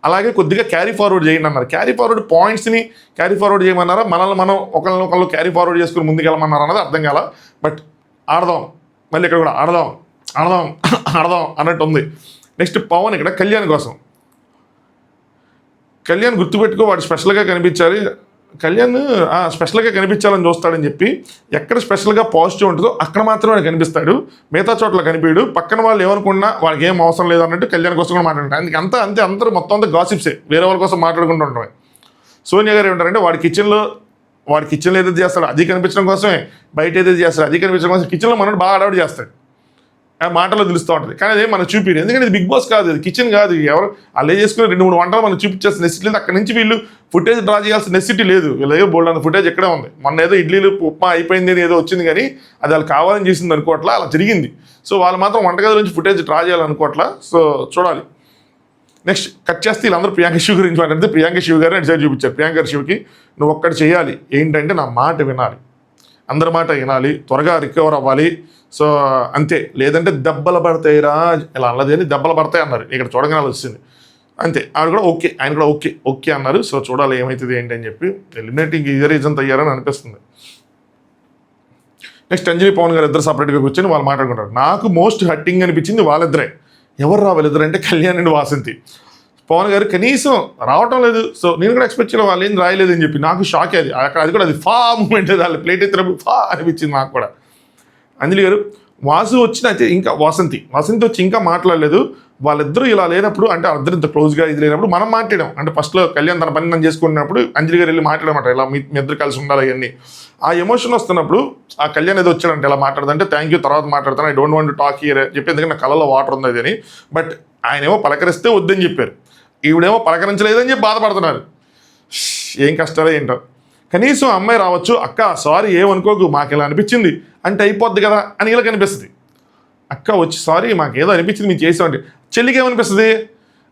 అలాగే కొద్దిగా క్యారీ ఫార్వర్డ్ చేయండి అన్నారు. క్యారీ ఫార్వర్డ్ పాయింట్స్ని క్యారీ ఫార్వర్డ్ చేయమన్నారా, మనల్ని మనం ఒకళ్ళు క్యారీ ఫార్వర్డ్ చేసుకుని ముందుకెళ్ళమన్నారు అన్నది అర్థం కాల. బట్ ఆడదాం, మళ్ళీ ఇక్కడ కూడా ఆడదాం ఆడదాం ఆడదాం అన్నట్టు ఉంది. నెక్స్ట్ పవన్ ఇక్కడ కళ్యాణ్ కోసం. కళ్యాణ్ గుర్తుపెట్టుకో, వాడు స్పెషల్గా కనిపించాలి, కళ్యాణ్ స్పెషల్గా కనిపించాలని చూస్తాడని చెప్పి ఎక్కడ స్పెషల్గా పాజిటివ్ ఉంటుందో అక్కడ మాత్రమే వాడు కనిపిస్తాడు, మిగతా చోట్ల కనిపించడు. పక్కన వాళ్ళు ఏమనుకున్నా వాళ్ళకి ఏం అవసరం లేదు అన్నట్టు కళ్యాణ్ కోసం కూడా మాట్లాడుతారు. అందుకే అంతే అందరూ మొత్తం అంతా గాసిప్సే, వేరే వాళ్ళ కోసం మాట్లాడుకుంటూ ఉంటామే. సోనియా గారు ఏమంటారంటే వాడి కిచెన్లో ఏదైతే చేస్తాడో అది కనిపించడం కోసమే, బయట ఏదైతే చేస్తాడో అది కనిపించడం కోసం కిచెన్లో మనోడు బాగా అడవాడు చేస్తాడు, ఆ మాటలో తెలుస్తూ ఉంటుంది. కానీ అదే మనం చూపిరు, ఎందుకంటే ఇది బిగ్ బాస్ కాదు, ఇది కిచెన్ కాదు. ఎవరు అల్లే చేసుకుని 2-3 వంటలు మనం చూపించాల్సిన నెసిటీ లేదు. అక్కడ నుంచి వీళ్ళు ఫుటేజ్ డ్రా చేయాల్సిన నెసిటీ లేదు. వీళ్ళు ఏదో బోల్డ్ అంత ఫుటేజ్ ఎక్కడే ఉంది. మొన్న ఏదో ఇడ్లీలు ఉప్మా అయిపోయింది అని ఏదో వచ్చింది, కానీ అది వాళ్ళు కావాలని చేసింది అనుకోవట్లా, అలా జరిగింది. సో వాళ్ళు మాత్రం వంటగది నుంచి ఫుటేజ్ డ్రా చేయాలనుకోవట్లా. సో చూడాలి. నెక్స్ట్ కట్ చేస్తే వీళ్ళందరూ ప్రియాంక శివ గురించి మాట్లాడితే ప్రియాంక శివ గారిని డిసైడ్ చూపించారు. ప్రియాంక శివకి నువ్వు ఒక్కటి చేయాలి, ఏంటంటే నా మాట వినాలి, అందరి మాట వినాలి, త్వరగా రికవర్ అవ్వాలి. సో అంతే, లేదంటే దెబ్బలు పడతాయిరా, ఇలా అన్నది అని దెబ్బలు పడతాయి అన్నారు. ఇక్కడ చూడగానే వచ్చింది అంతే. ఆవిడ కూడా ఓకే, ఆయన కూడా ఓకే అన్నారు. సో చూడాలి ఏమవుతుంది ఏంటి అని చెప్పి. ఎలిమినేటింగ్ ఇదే రీజన్ అయ్యారని అనిపిస్తుంది. నెక్స్ట్ అంజలి పవన్ గారు ఇద్దరు సపరేట్గా కూర్చొని వాళ్ళు మాట్లాడుకుంటారు. నాకు మోస్ట్ హట్టింగ్ అనిపించింది వాళ్ళిద్దరే. ఎవరు వాళ్ళిద్దరు అంటే కళ్యాణ్ అండ్ వాసంతి. పవన్ గారు కనీసం రావటం లేదు. సో నేను కూడా ఎక్స్పెక్ట్ చేయడం వాళ్ళు ఏం రాయలేదు అని చెప్పి నాకు షాక్ అది. అక్కడ అది కూడా అది ఫా మూమెంట్, వాళ్ళు ప్లేట్ ఎత్తినప్పుడు ఫా అనిపించింది నాకు కూడా. అంజలి గారు వాసు వచ్చిన అయితే ఇంకా వాసంతి వచ్చి ఇంకా మాట్లాడలేదు. వాళ్ళిద్దరూ ఇలా లేనప్పుడు, అంటే అద్దరు ఇంత క్లోజ్గా ఇది లేనప్పుడు మనం మాట్లాడాం. అంటే ఫస్ట్లో కళ్యాణ్ తన పని నన్ను చేసుకున్నప్పుడు అంజలి గారు వెళ్ళి మాట్లాడమాట, ఇలా మీ ఇద్దరు కలిసి ఉండాలి అవన్నీ. ఆ ఎమోషన్ వస్తున్నప్పుడు ఆ కళ్యాణ్ ఏదో వచ్చాడంటే ఇలా మాట్లాడదంటే థ్యాంక్ యూ తర్వాత మాట్లాడతాను, I don't want to talk here చెప్పి, ఎందుకంటే నా కళ్ళలో వాటర్ ఉంది అది అని. బట్ ఆయన ఏమో పలకరిస్తే వద్దని చెప్పారు, ఈవిడేమో పలకరించలేదని చెప్పి బాధపడుతున్నారు. ఏం కష్టాలే ఏంటో. కనీసం అమ్మాయి రావచ్చు, అక్క సారీ ఏమనుకోకు మాకు ఇలా అనిపించింది అంటే అయిపోద్ది కదా అని ఇలా కనిపిస్తుంది. అక్క వచ్చి సారీ మాకేదో అనిపించింది మేము చేసామంటే చెల్లికి ఏమనిపిస్తుంది,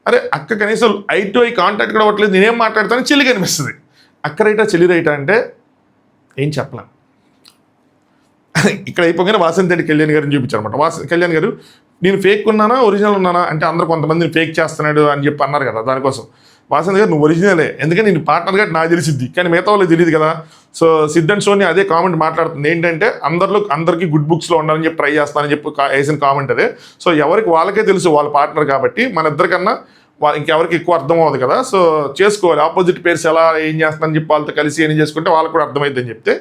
అరే అక్క కనీసం ఐ టు ఐ కాంటాక్ట్ కూడా అవ్వట్లేదు, నేనేం మాట్లాడతాను చెల్లికి అనిపిస్తుంది. అక్క రైటా చెల్లి రైటా అంటే ఏం చెప్పలేం. ఇక్కడ అయిపోగానే వాసంతి రెడ్డి కళ్యాణ్ గారిని చూపించారనమాట. కళ్యాణ్ గారు నేను ఫేక్ ఉన్నానా ఒరిజినల్ ఉన్నానా అంటే అందరూ కొంతమందిని ఫేక్ చేస్తున్నాడు అని చెప్పి అన్నారు కదా, దానికోసం వాసంతి గారు నువ్వు ఒరిజినలే, ఎందుకంటే నేను పార్ట్నర్గా నాకు తెలిసిద్ది కానీ మిగతా వాళ్ళకి తెలియదు కదా. సో సిద్ధ్ అండ్ సోని అదే కామెంట్ మాట్లాడుతుంది, ఏంటంటే అందరికీ గుడ్ బుక్స్లో ఉండాలని చెప్పి ట్రై చేస్తానని చెప్పి వేసిన కామెంట్ అదే. సో ఎవరికి వాళ్ళకే తెలుసు వాళ్ళ పార్ట్నర్ కాబట్టి, మన ఇద్దరికన్నా ఇంకెవరికి ఎక్కువ అర్థం అవ్వదు కదా. సో చేసుకోవాలి, ఆపోజిట్ పేర్స్ ఎలా ఏం చేస్తానని చెప్పి వాళ్ళతో కలిసి ఏం చేసుకుంటే వాళ్ళకి కూడా అర్థమైందని చెప్తే,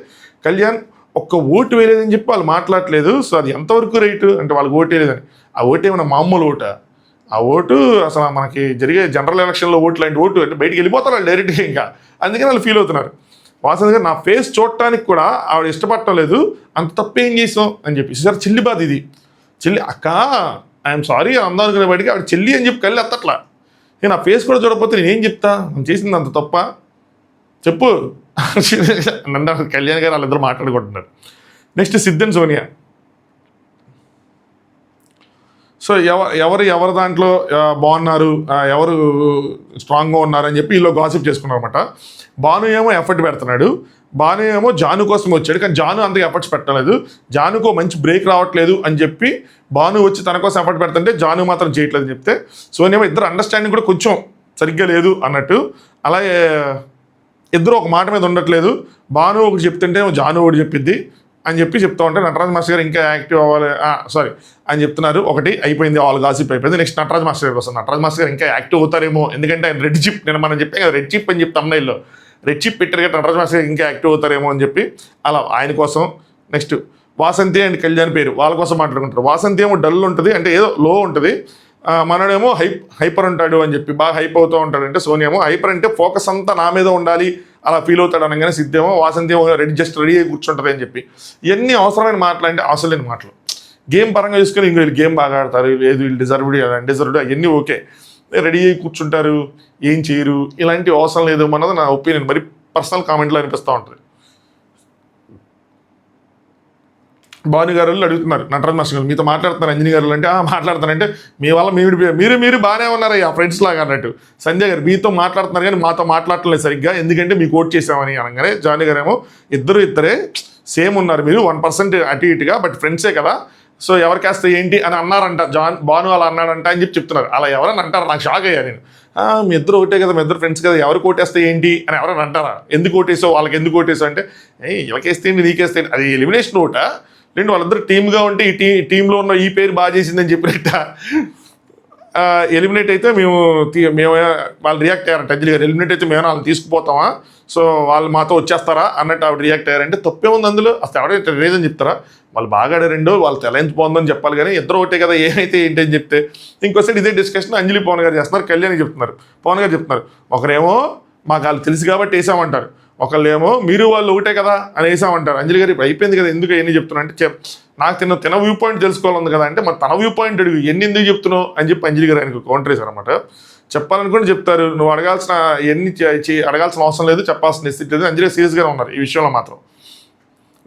కళ్యాణ్ ఒక్క ఓటు వేయలేదని చెప్పి వాళ్ళు మాట్లాడలేదు. సో అది ఎంతవరకు రైటు అంటే వాళ్ళకి ఓటు వేయలేదని. ఆ ఓటు ఏమైనా మామూలు ఓటా? ఆ ఓటు అసలు మనకి జరిగే జనరల్ ఎలక్షన్లో ఓటు లాంటి ఓటు అంటే బయటికి వెళ్ళిపోతారు వాళ్ళు డైరెక్ట్గా. ఇంకా అందుకని వాళ్ళు ఫీల్ అవుతున్నారు. వాసంతి గారు నా ఫేస్ చూడటానికి కూడా ఆవిడ ఇష్టపడటం లేదు, అంత తప్పేం చేసాం అని చెప్పి. సార్ చెల్లి బాధ ఇది. చెల్లి అక్క ఐఎమ్ సారీ అందాం అనుకునే బయటికి ఆవిడ చెల్లి అని చెప్పి కళ్ళు ఎత్తట్లా. నేను నా ఫేస్ కూడా చూడకపోతే నేనేం చెప్తా, మనం చేసింది అంత తప్ప చెప్పు నన్ను కళ్యాణ్ గారు వాళ్ళిద్దరు మాట్లాడుకుంటున్నారు. Next Sid and Sonia. So ఎవరు దాంట్లో బాగున్నారు, ఎవరు స్ట్రాంగ్గా ఉన్నారు అని చెప్పి వీళ్ళు గాసిప్ చేసుకున్నారు అనమాట. భాను ఏమో ఎఫర్ట్ పెడుతున్నాడు, భాను ఏమో జాను కోసం వచ్చాడు కానీ జాను అంతగా ఎఫర్ట్స్ పెట్టలేదు, జానుకో మంచి బ్రేక్ రావట్లేదు అని చెప్పి భాను వచ్చి తన కోసం ఎఫర్ట్ పెడుతుంటే జాను మాత్రం చేయట్లేదు అని చెప్తే, సోనియా ఇద్దరు అండర్స్టాండింగ్ కూడా కొంచెం సరిగ్గా లేదు అన్నట్టు. అలాగే ఇద్దరు ఒక మాట మీద ఉండట్లేదు, భాను ఒకటి చెప్తుంటే జాను ఒకటి చెప్పిద్ది అని చెప్పి చెప్తా ఉంటే నటరాజ్ మాస్టర్ గారు ఇంకా యాక్టివ్ అవ్వాలి అని చెప్తున్నారు. ఒకటి అయిపోయింది, ఆల్ గాసిప్ అయిపోయింది. నెక్స్ట్ నటరాజ్ మాస్టర్ గారు వస్తుంది. నటరాజ్ మాస్టర్ గారు ఇంకా యాక్టివ్ అవుతారేమో, ఎందుకంటే ఆయన రెడ్ చిప్, నేను మనం చెప్పాం కదా రెడ్ చిప్ అని చెప్పి తమ్నైల్లో రెడ్ చిప్ పెట్టారు కదా, నటరాజ్ మాస్టర్ గారు ఇంకా యాక్టివ్ అవుతారేమో అని చెప్పి అలా ఆయన కోసం. నెక్స్ట్ వాసంతి అండ్ కళ్యాణ్ పేరు వాళ్ళ కోసం మాట్లాడుకుంటారు. వాసంతి ఏమో డల్ ఉంటుంది, అంటే ఏదో లో ఉంటుంది, మనడేమో హైపర్ ఉంటాడు అని చెప్పి బాగా హైప్ అవుతూ ఉంటాడు. అంటే సోనియామో హైపర్ అంటే ఫోకస్ అంతా నా మీద ఉండాలి అలా ఫీల్ అవుతాడు అనగానే సిద్ధేమో వాసంతి ఏమో జస్ట్ రెడీ అయ్యి కూర్చుంటుంది అని చెప్పి. ఇవన్నీ అవసరమైన మాటలు అంటే అవసరం లేని మాటలు. గేమ్ పరంగా చూసుకొని ఇంక వీళ్ళు గేమ్ బాగా ఆడతారు, లేదు వీళ్ళు డిజర్వ్డ్ అవన్నీ ఓకే, రెడీ అయ్యి కూర్చుంటారు ఏం చేయరు, ఇలాంటి అవసరం లేదు అన్నది నా ఒపీనియన్. మరి పర్సనల్ కామెంట్లో అనిపిస్తూ ఉంటుంది. భాను గారు అడుగుతున్నారు నటరాజ్ మాస్టర్ గారు మీతో మాట్లాడుతున్నారు అంజనీ గారు అంటే మాట్లాడుతానంటే మీ వల్ల మీరు బాగానే ఉన్నారయ్యా ఫ్రెండ్స్ లాగా అన్నట్టు. సంజయ్ గారు మీతో మాట్లాడుతున్నారు కానీ మాతో మాట్లాడట్లేదు సరిగ్గా, ఎందుకంటే మీకు ఓట్ చేసామని అనగానే జానీ గారు ఏమో ఇద్దరే సేమ్ ఉన్నారు, మీరు 1% అటు ఇటుగా బట్ ఫ్రెండ్సే కదా, సో ఎవరికేస్తే ఏంటి అని అన్నారంట భాను అలా అన్నాడంట అని చెప్తున్నారు. అలా ఎవరని అంటారు, నాకు షాక్ అయ్యా నేను. మీ ఇద్దరు ఒకటే కదా, మీ ఇద్దరు ఫ్రెండ్స్ కదా, ఎవరు కోటేస్తే ఏంటి అని ఎవరైనా అంటారా? ఎందుకు కోటేసావు, వాళ్ళకి ఎందుకు కోటేసావు అంటే వీళ్ళకేస్తే ఏంటి నీకేస్తే ఏంటి, అది ఎలిమినేషన్ ఒకట. రెండు వాళ్ళిద్దరు టీమ్గా ఉంటే ఈ టీంలో ఉన్న ఈ పేరు బాగా చేసిందని చెప్పినట్ట ఎలిమినేట్ అయితే మేము వాళ్ళు రియాక్ట్ అయ్యారంట. అంజలి గారు ఎలిమినేట్ అయితే మేము వాళ్ళని తీసుకుపోతామా, సో వాళ్ళు మాతో వచ్చేస్తారా అన్నట్టు ఆవిడ రియాక్ట్ అయ్యారంటే తప్పే ఉంది అందులో. అసలు ఎవరైతే రీజన్ చెప్తారా? వాళ్ళు బాగా ఆడారండో, వాళ్ళు టాలెంట్ బాగుందని చెప్పాలి, కానీ ఇద్దరు ఒకటే కదా ఏమైతే ఏంటి అని చెప్తే ఇంకోసారి ఇదే డిస్కషన్ అంజలి పవన్ గారు చేస్తున్నారు, కళ్యాణ్ చెప్తున్నారు. పవన్ గారు చెప్తున్నారు, ఒకరేమో మాకు వాళ్ళు తెలుసు కాబట్టి వేసామంటారు, ఒకళ్ళేమో మీరు వాళ్ళు ఒకటే కదా అని వేసామంటారు. అంజలి గారు ఇప్పుడు అయిపోయింది కదా, ఎందుకు ఎన్ని చెప్తున్నా అంటే నాకు తిన వ్యూ పాయింట్ తెలుసుకోవాలి కదా అంటే మరి తన వ్యూ పాయింట్ అడుగు, ఎందుకు చెప్తున్నావు అని చెప్పి అంజలి గారు ఆయనకు కౌంటర్ వేశారు అనమాట. చెప్పాలనుకుంటే చెప్తారు, నువ్వు అడగాల్సిన అవసరం లేదు, చెప్పాల్సిన స్థితి లేదు. అంజలి సీరియస్గానే ఉన్నారు ఈ విషయంలో మాత్రం.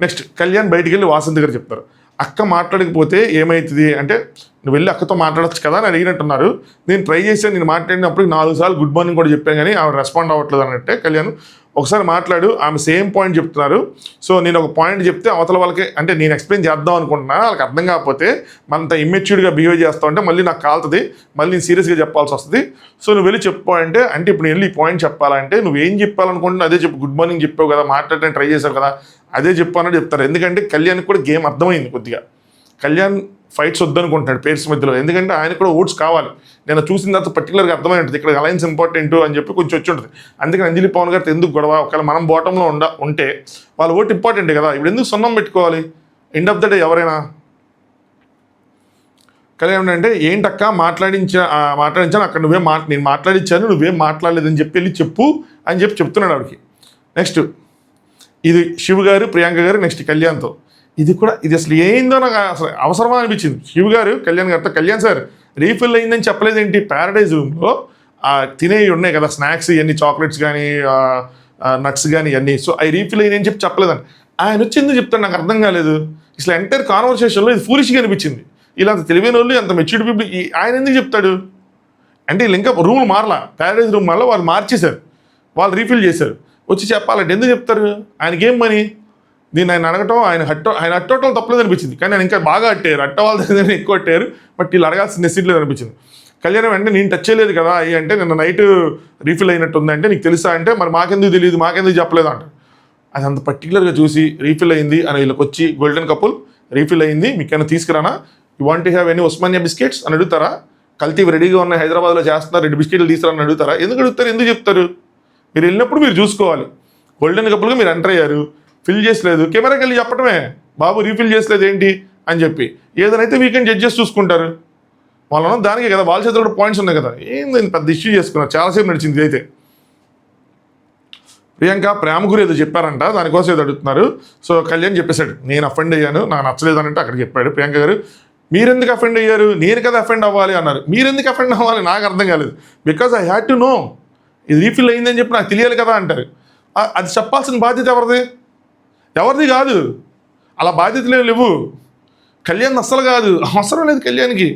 నెక్స్ట్ కళ్యాణ్ బయటికి వెళ్ళి వాసంతి గారు చెప్తారు, అక్క మాట్లాడకపోతే ఏమవుతుంది అంటే నువ్వు వెళ్ళి అక్కతో మాట్లాడచ్చు కదా అని అడిగినట్టున్నారు. నేను ట్రై చేశాను, నేను మాట్లాడినప్పుడు 4 సార్లు గుడ్ మార్నింగ్ కూడా చెప్పాను కానీ ఆవిడ రెస్పాండ్ అవ్వట్లేదు అన్నట్టే. కళ్యాణ్ ఒకసారి మాట్లాడు, ఆమె సేమ్ పాయింట్ చెప్తున్నారు. సో నేను ఒక పాయింట్ చెప్తే అవతల వాళ్ళకి అంటే నేను ఎక్స్ప్లెయిన్ చేద్దాం అనుకుంటున్నా, వాళ్ళకి అర్థం కాకపోతే మనంత ఇమ్మెచ్యూర్డ్గా బిహేవ్ చేస్తావు అంటే మళ్ళీ నాకు కాలుతుంది, మళ్ళీ నేను సీరియస్గా చెప్పాల్సి వస్తుంది. సో నువ్వు వెళ్ళి చెప్పు అంటే ఇప్పుడు నేను వెళ్ళి ఈ పాయింట్ చెప్పాలంటే నువ్వేం చెప్పాలనుకుంటున్నా అదే చెప్పు, గుడ్ మార్నింగ్ చెప్పావు కదా, మాట్లాడడానికి ట్రై చేశావు కదా, అదే చెప్పు అన్నట్టు చెప్తారు. ఎందుకంటే కళ్యాణ్కి కూడా గేమ్ అర్థమైంది కొద్దిగా. కళ్యాణ్ ఫైట్స్ వద్దనుకుంటున్నాడు పేర్స్ మధ్యలో, ఎందుకంటే ఆయన కూడా ఓట్స్ కావాలి. నేను చూసిన తర్వాత పర్టికులర్గా అర్థమై ఉంటుంది ఇక్కడ అలయన్స్ ఇంపార్టెంట్ అని చెప్పి కొంచెం వచ్చి ఉంటుంది. అందుకని అంజలి పవన్ గారితో ఎందుకు గొడవ, ఒకవేళ మనం బాటంలో ఉంటే వాళ్ళ ఓటు ఇంపార్టెంటే కదా, ఇప్పుడు ఎందుకు సున్నం పెట్టుకోవాలి? ఎండ్ ఆఫ్ ద డే ఎవరైనా కళ్యాణ్ అంటే ఏంటక్క మాట్లాడించాను అక్కడ నేను మాట్లాడించాను, నువ్వేం మాట్లాడలేదని చెప్పి వెళ్ళి చెప్పు అని చెప్తున్నాడు ఆవిడకి. నెక్స్ట్ ఇది శివ్ గారు, ప్రియాంక గారు, నెక్స్ట్ కళ్యాణ్తో ఇది అసలు ఏందో నాకు అసలు అవసరమా అనిపించింది. శివ్ గారు కళ్యాణ్ గారితో, కళ్యాణ్ సార్ రీఫిల్ అయిందని చెప్పలేదేంటి? ప్యారడైజ్ రూమ్లో తినేవి ఉన్నాయి కదా స్నాక్స్, ఇవన్నీ చాక్లెట్స్ కానీ నట్స్ కానీ ఇవన్నీ, సో అవి రీఫిల్ అయ్యి అని చెప్పలేదని ఆయన వచ్చి ఎందుకు చెప్తాడు నాకు అర్థం కాలేదు. అసలు ఎంటైర్ కాన్వర్సేషన్లో ఇది ఫూలిష్గా అనిపించింది. ఇలా అంత తెలివైన వాళ్ళు, అంత మెచ్యూర్డ్ పీపుల్ ఆయన ఎందుకు చెప్తాడు అంటే వీళ్ళు ఇంకా రూమ్ మారలా, ప్యారడైజ్ రూమ్ వల్ల వాళ్ళు మార్చేశారు, వాళ్ళు రీఫిల్ చేశారు, వచ్చి చెప్పాలంటే ఎందుకు చెప్తారు? ఆయనకేం మనీ దీన్ని ఆయన అడగటం, ఆయన అట్టవటం తప్పలేదు అనిపించింది, కానీ ఆయన ఇంకా బాగా అట్టారు, అట్టవాళ్ళు ఎక్కువ అట్టారు, బట్ వీళ్ళు అడగాల్సిన నెసిటీ లేదు అనిపించింది. కళ్యాణం అంటే నేను టచ్ చేయలేదు కదా అయ్యి అంటే నిన్న నైట్ రీఫిల్ అయినట్టు ఉందంటే నీకు తెలుసా అంటే మరి మాకెందుకు తెలియదు, మాకెందుకు చెప్పలేదు అంటారు. అది అంత పర్టికులర్గా చూసి రీఫిల్ అయింది అని వీళ్ళకి వచ్చి గోల్డెన్ కపుల్ రీఫిల్ అయింది మీకైనా తీసుకురానా, you want to have any Osmania biscuits అని అడుగుతారా? కల్తీ రెడీగా ఉన్న హైదరాబాద్లో చేస్తున్నారు, 2 బిస్కెట్లు తీసుకురాని అడుగుతారా? ఎందుకు అడుగుతారు? ఎందుకు చెప్తారు? మీరు వెళ్ళినప్పుడు మీరు చూసుకోవాలి. గోల్డెన్ కపుల్గా మీరు ఎంటర్ అయ్యారు, ఫిల్ చేసలేదు, కెమెరాకి వెళ్ళి చెప్పడమే బాబు రీఫిల్ చేసలేదు ఏంటి అని చెప్పి. ఏదైతే వీకెండ్ జడ్జెస్ చూసుకుంటారు, వాళ్ళ దానికే కదా, వాళ్ళ చేతిలో కూడా పాయింట్స్ ఉన్నాయి కదా. ఏంది పెద్ద ఇష్యూ చేసుకున్నారు, చాలాసేపు నడిచింది. అయితే ప్రియాంక ప్రేమ గురి ఏదో చెప్పారంట, దానికోసం ఏదో అడుగుతున్నారు. సో కళ్యాణ్ చెప్పేశాడు నేను అఫెండ్ అయ్యాను, నాకు నచ్చలేదు అని అక్కడ చెప్పాడు. ప్రియాంక గారు మీరెందుకు అఫెండ్ అయ్యారు, నేను కదా అఫెండ్ అవ్వాలి అన్నారు. మీరెందుకు అఫెండ్ అవ్వాలి నాకు అర్థం కాలేదు. Because I had to know, ఇది రీఫిల్ అయిందని చెప్పి నాకు తెలియాలి కదా అంటారు. అది చెప్పాల్సిన బాధ్యత ఎవరిది కాదు, అలా బాధ్యతలు ఏమి లేవు. కళ్యాణ్ అస్సలు కాదు, అవసరం లేదు కళ్యాణ్కి.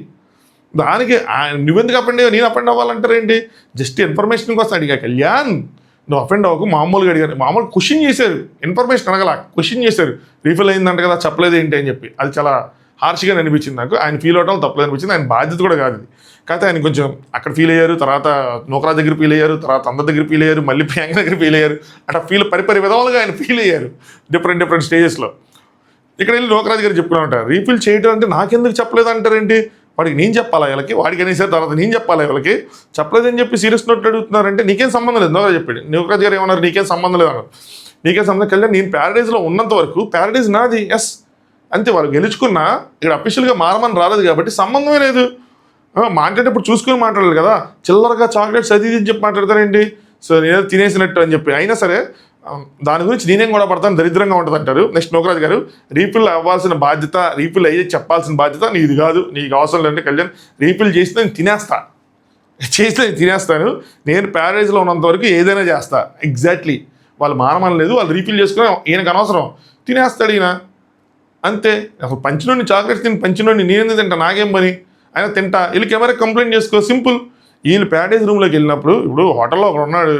దానికి నువ్వెందుకు అఫెండ్ అయ్యావు, నేను అఫెండ్ అవ్వాలంటారేంటి? జస్ట్ ఇన్ఫర్మేషన్ కోసం అడిగా, కళ్యాణ్ నువ్వు అఫెండ్ అవ్వకు, మామూలుగా అడిగారు, మామూలు క్వశ్చన్ చేశారు, ఇన్ఫర్మేషన్ అడగల క్వశ్చన్ చేశారు, రీఫిల్ అయిందంట కదా చెప్పలేదు ఏంటి అని చెప్పి. అది చాలా హార్ష్గా అనిపించింది నాకు. ఆయన ఫీల్ అవడం తప్పలేదు అనిపించింది, ఆయన బాధ్యత కూడా కాదు ఇది. కాకపోతే ఆయన కొంచెం అక్కడ ఫీల్ అయ్యారు, తర్వాత నోకరా దగ్గర ఫీల్ అయ్యారు, తర్వాత అందరి దగ్గర ఫీల్ అయ్యారు, మళ్ళీ ప్రియాంక దగ్గర ఫీల్ అయ్యారు. అట్లా పరిపరి విధాలుగా ఆయన ఫీల్ అయ్యారు డిఫరెంట్ స్టేజెస్లో. ఇక్కడ వెళ్ళి నోకరా దగ్గర చెప్పుకుని ఉంటారు, రీఫిల్ చేయడం అంటే నాకెందుకు చెప్పలేదు అంటారేంటి? వాడికి నేను చెప్పాలా వీళ్ళకి, వాడికి అనేసారి తర్వాత నేను చెప్పాలా వీళ్ళకి, చెప్పలేదని చెప్పి సీరియస్ నోట్ అడుగుతున్నారంటే నీకేం సంబంధం లేదు. నోకరా చెప్పాడు, నోకరా దగ్గర ఏమన్నారు, నీకేం సంబంధం లేదు అన్నారు. నీకేం సంబంధం కళ్యాణ్, నేను ప్యారడైజ్లో ఉన్నంత వరకు ప్యారడైజ్ నాది, ఎస్ అంతే. వాళ్ళు గెలుచుకున్నా ఇక్కడ అఫీషియల్గా మారమని రాలేదు కాబట్టి సంబంధమే లేదు. మాట్లాడేటప్పుడు చూసుకొని మాట్లాడాలి కదా, చిల్లరగా చాక్లెట్స్ అది ఇది అని చెప్పి మాట్లాడతారేంటి? సో నేను తినేసినట్టు అని చెప్పి. అయినా సరే దాని గురించి నేనేం కూడా పడతాను, దరిద్రంగా ఉంటుంది అంటారు. నెక్స్ట్ నోకరాజ్ గారు రీఫిల్ అవ్వాల్సిన బాధ్యత, రీఫిల్ అయ్యే చెప్పాల్సిన బాధ్యత నీది కాదు, నీకు అవసరం లేదంటే కళ్యాణ్ రీఫిల్ చేస్తే నేను తినేస్తాను, నేను ప్యారడైజ్లో ఉన్నంత వరకు ఏదైనా చేస్తా. ఎగ్జాక్ట్లీ వాళ్ళు మారమని లేదు, వాళ్ళు రీఫిల్ చేసుకుని ఈయనకు అనవసరం, తినేస్తాడు ఈయన అంతే. అసలు పంచినోడిని చాక్లెట్స్ తిని పంచినోడిని నేనేందుకు తింటా, నాకేం పని, ఆయన తింటా, వీళ్ళు కెమెరా కంప్లైంట్ చేసుకో, సింపుల్. వీళ్ళు ప్యారడైజ్ రూమ్లోకి వెళ్ళినప్పుడు ఇప్పుడు హోటల్లో ఒకడు ఉన్నాడు,